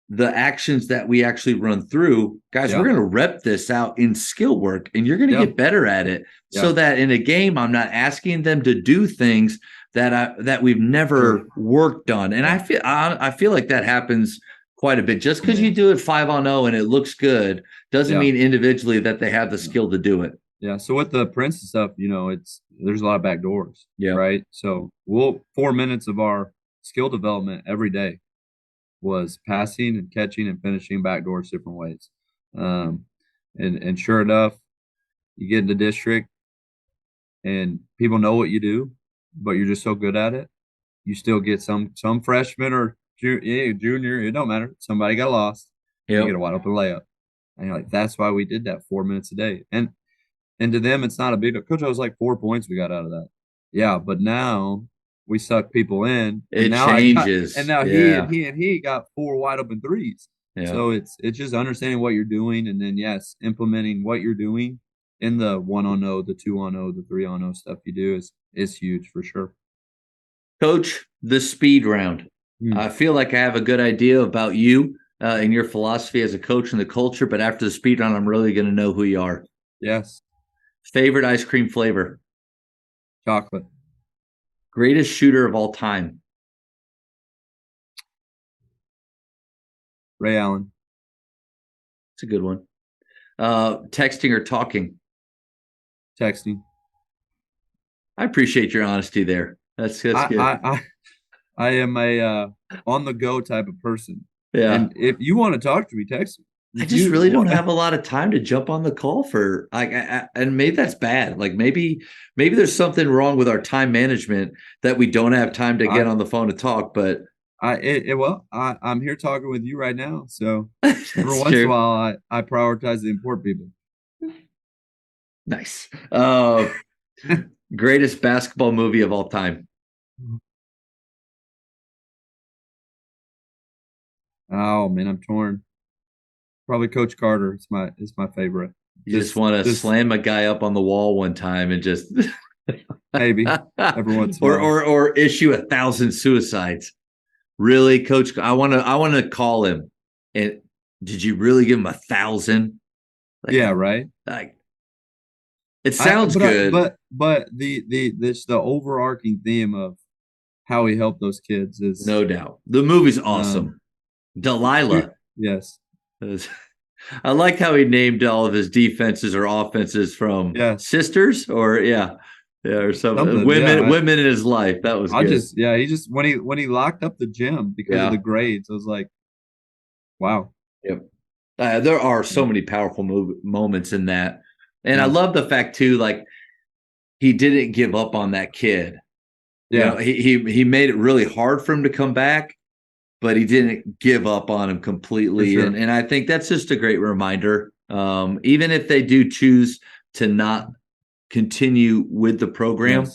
the actions that we actually run through. Guys, we're going to rep this out in skill work, and you're going to get better at it so that in a game, I'm not asking them to do things that we've never worked on. And I feel like that happens quite a bit. Just because you do it 5-on-0 and it looks good doesn't mean individually that they have the skill to do it. Yeah. So with the Princeton stuff, there's a lot of back doors. Yeah. Right. So 4 minutes of our skill development every day was passing and catching and finishing backdoors different ways. Um, and sure enough, you get into district and people know what you do, but you're just so good at it. You still get some freshman or junior, it don't matter. Somebody got lost. And you Yep. get a wide open layup. And you're like, that's why we did that 4 minutes a day. And to them, it's not a big deal. Coach, I was like 4 points we got out of that. Yeah, but now we suck people in, and It now changes. Yeah. he got 4 wide open threes. Yeah. So it's just understanding what you're doing, and then yes, implementing what you're doing in the 1-on-0, the 2-on-0, the 3-on-0 stuff you do is huge for sure. Coach, the speed round. I feel like I have a good idea about you and your philosophy as a coach and the culture, but after the speed round, I'm really going to know who you are. Yes. Favorite ice cream flavor? Chocolate. Greatest shooter of all time? Ray Allen. It's a good one. Texting or talking? Texting. I appreciate your honesty there. That's good. I am a on the go type of person. Yeah. And if you want to talk to me, text me. I just really don't have a lot of time to jump on the call for and maybe that's bad. Like maybe there's something wrong with our time management that we don't have time to get on the phone to talk. But I'm here talking with you right now. So every once true. in a while, I prioritize the important people. Nice. Greatest basketball movie of all time? Oh man, I'm torn. Probably Coach Carter. It's my favorite. You just want to slam a guy up on the wall one time and just maybe every once in a while. or issue 1,000 suicides. Really, Coach? I want to call him. And did you really give him 1,000? Like, yeah, right. Like it sounds good, but the overarching theme of how he helped those kids is no doubt. The movie's awesome. Delilah. Yes. I like how he named all of his defenses or offenses from sisters or or something. Women in his life. That was good. He just when he locked up the gym because of the grades, I was like, wow. Yep. There are so many powerful moments in that. And I love the fact too, like he didn't give up on that kid. Yeah. You know, he made it really hard for him to come back, but he didn't give up on him completely. Sure. And I think that's just a great reminder. Even if they do choose to not continue with the program,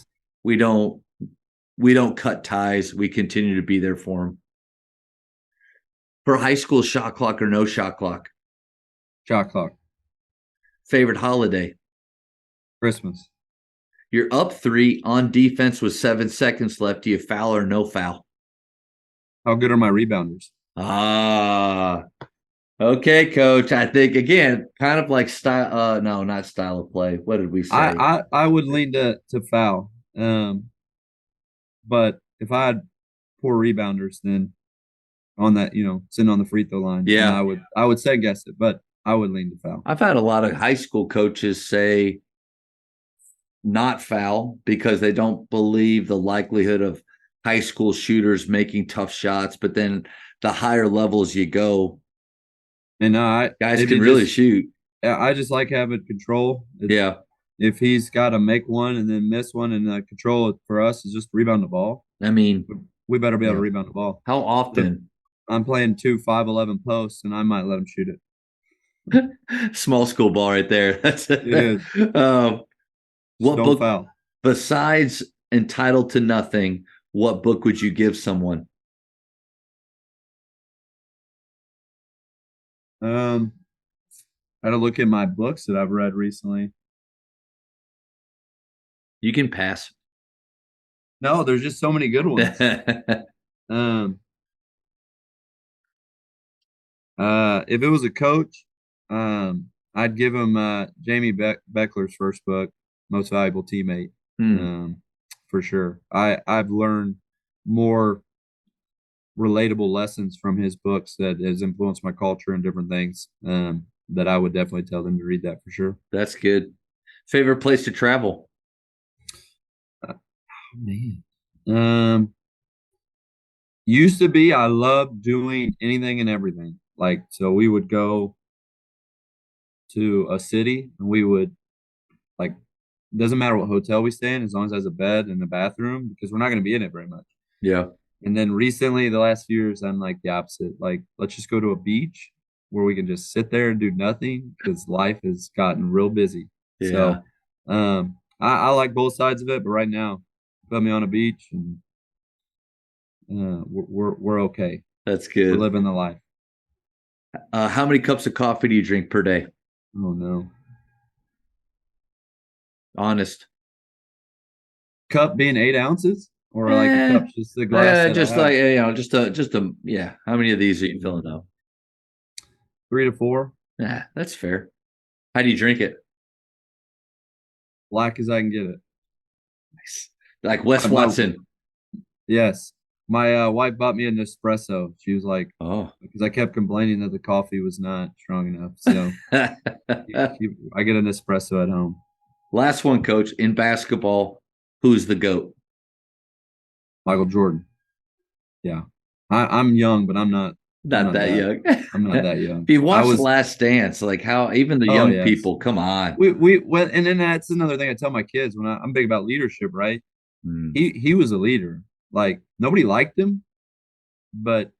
we don't cut ties. We continue to be there for them. For high school, shot clock or no shot clock? Shot clock. Favorite holiday? Christmas. You're up 3 on defense with 7 seconds left. Do you foul or no foul? How good are my rebounders? Okay, Coach. I think again, kind of like style. No, not style of play. What did we say? I would lean to foul. But if I had poor rebounders, then on that, sitting on the free throw line, I would second guess it, but I would lean to foul. I've had a lot of high school coaches say not foul because they don't believe the likelihood of high school shooters making tough shots, but then the higher levels you go, and guys can really shoot. I just like having control. If he's got to make one and then miss one, and control for us is just rebound the ball. I mean, we better be able to rebound the ball. How often? I'm playing 2 5'11" posts, and I might let him shoot it. Small school ball right there. That's it. It is. What don't book foul. Besides Entitled to Nothing, what book would you give someone? I had to look at my books that I've read recently. You can pass. No, there's just so many good ones. If it was a coach, I'd give him Jamie Beckler's first book, Most Valuable Teammate, for sure. I've learned more relatable lessons from his books that has influenced my culture and different things that I would definitely tell them to read that for sure. That's good. Favorite place to travel? Man. Used to be, I loved doing anything and everything. Like, so we would go to a city and we would, like, doesn't matter what hotel we stay in as long as it has a bed and a bathroom because we're not going to be in it very much. Yeah. And then recently, the last few years, I'm like the opposite. Like, let's just go to a beach where we can just sit there and do nothing because life has gotten real busy. Yeah. So, I like both sides of it, but right now, put me on a beach and we're okay. That's We're good. living the life. How many cups of coffee do you drink per day? Oh no, Honest. cup being 8 ounces or like a cup just the glass that Just I have? like, just a, yeah. How many of these are you filling up? 3 to 4, Yeah, that's fair. How do you drink it? black as I can get it. Nice. Like Wes My- Watson. Yes, my wife bought me an espresso. She was like, Oh. because I kept complaining that the coffee was not strong enough. So I get an espresso at home. Last one, coach. In basketball, who's the GOAT? Michael Jordan. Yeah, I'm young, but I'm not. Not that young. I'm not that young. If you watch The Last Dance, like how even the young yes. people, come on. Well, and then that's another thing I tell my kids when I'm big about leadership, right? He was a leader. Like nobody liked him, but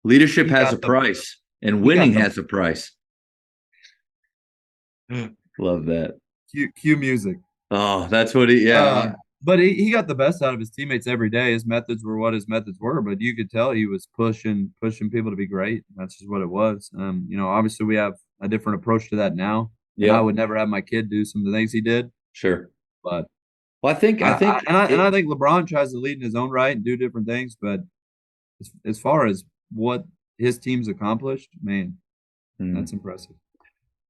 leadership has a price, and winning has a price. Love that. Cue music. Oh, that's what he. Yeah. But he got the best out of his teammates every day. His methods were what his methods were, but you could tell he was pushing people to be great. That's just what it was. Obviously we have a different approach to that now. Yeah, I would never have my kid do some of the things he did. Sure, but well, I think I think LeBron tries to lead in his own right and do different things. But as far as what his team's accomplished, man, that's impressive.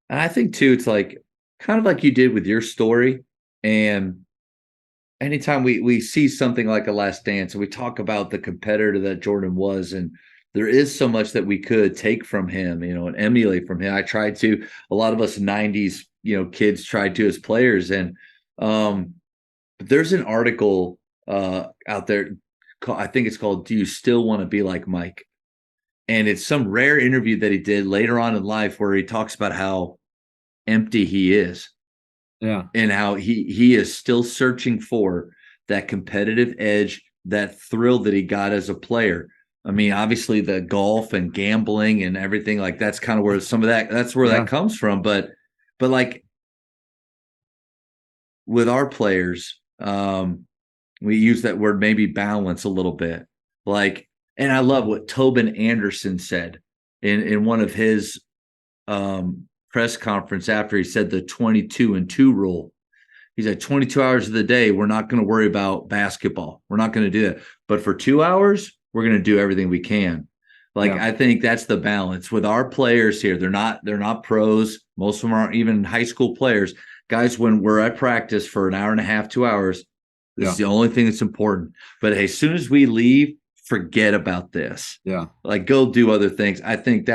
And I think too, it's like kind of like you did with your story. And anytime we see something like a Last Dance, and we talk about the competitor that Jordan was, and there is so much that we could take from him, and emulate from him. I tried to. A lot of us '90s, kids tried to as players, and but there's an article out there. I think it's called "Do You Still Want to Be Like Mike?" And it's some rare interview that he did later on in life where he talks about how empty he is. Yeah. And how he is still searching for that competitive edge, that thrill that he got as a player. I mean, obviously the golf and gambling and everything, like that's kind of where that's where that comes from. But like with our players, we use that word maybe balance a little bit. Like, and I love what Tobin Anderson said in one of his press conference after he said the 22-2 rule. He's like, 22 hours of the day, we're not going to worry about basketball. We're not going to do that. But for 2 hours, we're going to do everything we can. Like, I think that's the balance with our players here. They're not pros. Most of them aren't even high school players. Guys, when we're at practice for an hour and a half, 2 hours, this is the only thing that's important. But hey, as soon as we leave, forget about this. Yeah. Like, go do other things. I think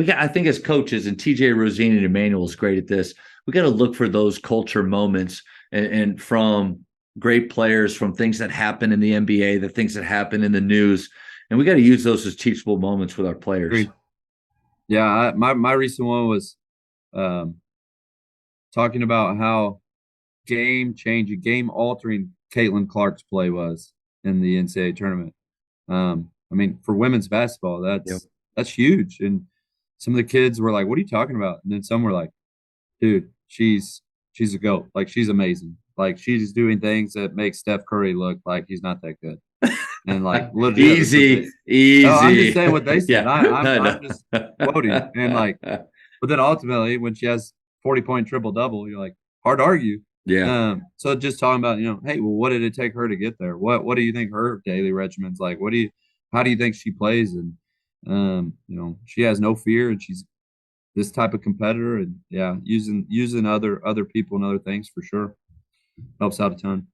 I think as coaches, and TJ Rosini and Emmanuel is great at this, we got to look for those culture moments and from great players, from things that happen in the NBA, the things that happen in the news. And we got to use those as teachable moments with our players. Agreed. Yeah. My recent one was talking about how game-changing, game-altering Caitlin Clark's play was in the NCAA tournament. I mean, for women's basketball, that's huge. And some of the kids were like, "What are you talking about?" And then some were like, "Dude, she's a GOAT. Like, she's amazing. Like, she's doing things that make Steph Curry look like he's not that good." And like, legit, easy. No, I'm just saying what they said. Yeah. I'm just quoting. And like, but then ultimately, when she has 40-point triple-double, you're like, hard to argue. Yeah. So just talking about, hey, well, what did it take her to get there? What do you think her daily regimen's like? How do you think she plays? And she has no fear, and she's this type of competitor, and using other people and other things for sure helps out a ton.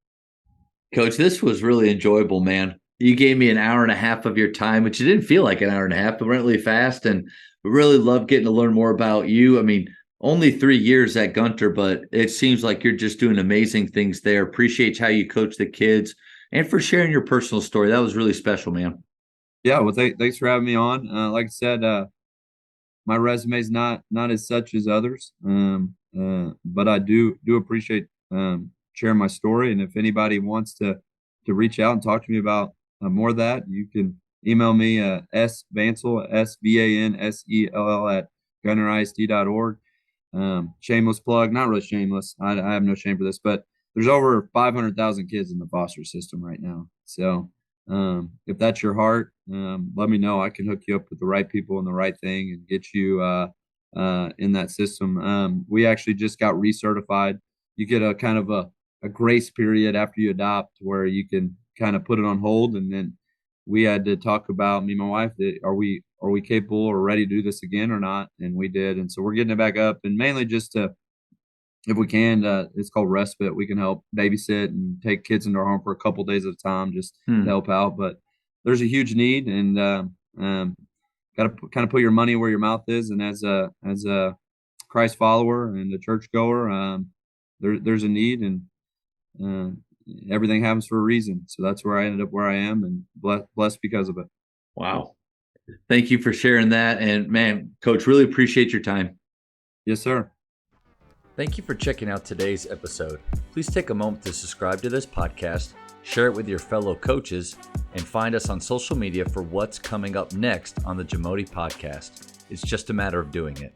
Coach, this was really enjoyable, man. You gave me an hour and a half of your time, which it didn't feel like an hour and a half, but went really fast, and we really love getting to learn more about you. I mean, only 3 years at Gunter, but it seems like you're just doing amazing things there. Appreciate how you coach the kids and for sharing your personal story. That was really special, man. Yeah, well, thanks for having me on. Like I said, my resume is not as such as others, but I do appreciate sharing my story. And if anybody wants to reach out and talk to me about more of that, you can email me svansell SVANSELL at gunterisd.org. Shameless plug, not really shameless. I have no shame for this, but there's over 500,000 kids in the foster system right now. So if that's your heart, let me know. I can hook you up with the right people and the right thing and get you in that system. We actually just got recertified. You get a kind of a grace period after you adopt where you can kind of put it on hold. And then we had to talk about, me and my wife, that are we capable or ready to do this again or not? And we did. And so we're getting it back up, and mainly just to, if we can, it's called respite. We can help babysit and take kids into our home for a couple days at a time just to help out. But there's a huge need, and got to kind of put your money where your mouth is. And as a Christ follower and a churchgoer, there's a need, and everything happens for a reason. So that's where I ended up where I am, and blessed because of it. Wow. Thank you for sharing that. And man, Coach, really appreciate your time. Yes, sir. Thank you for checking out today's episode. Please take a moment to subscribe to this podcast, share it with your fellow coaches, and find us on social media for what's coming up next on the Jamodi podcast. It's just a matter of doing it.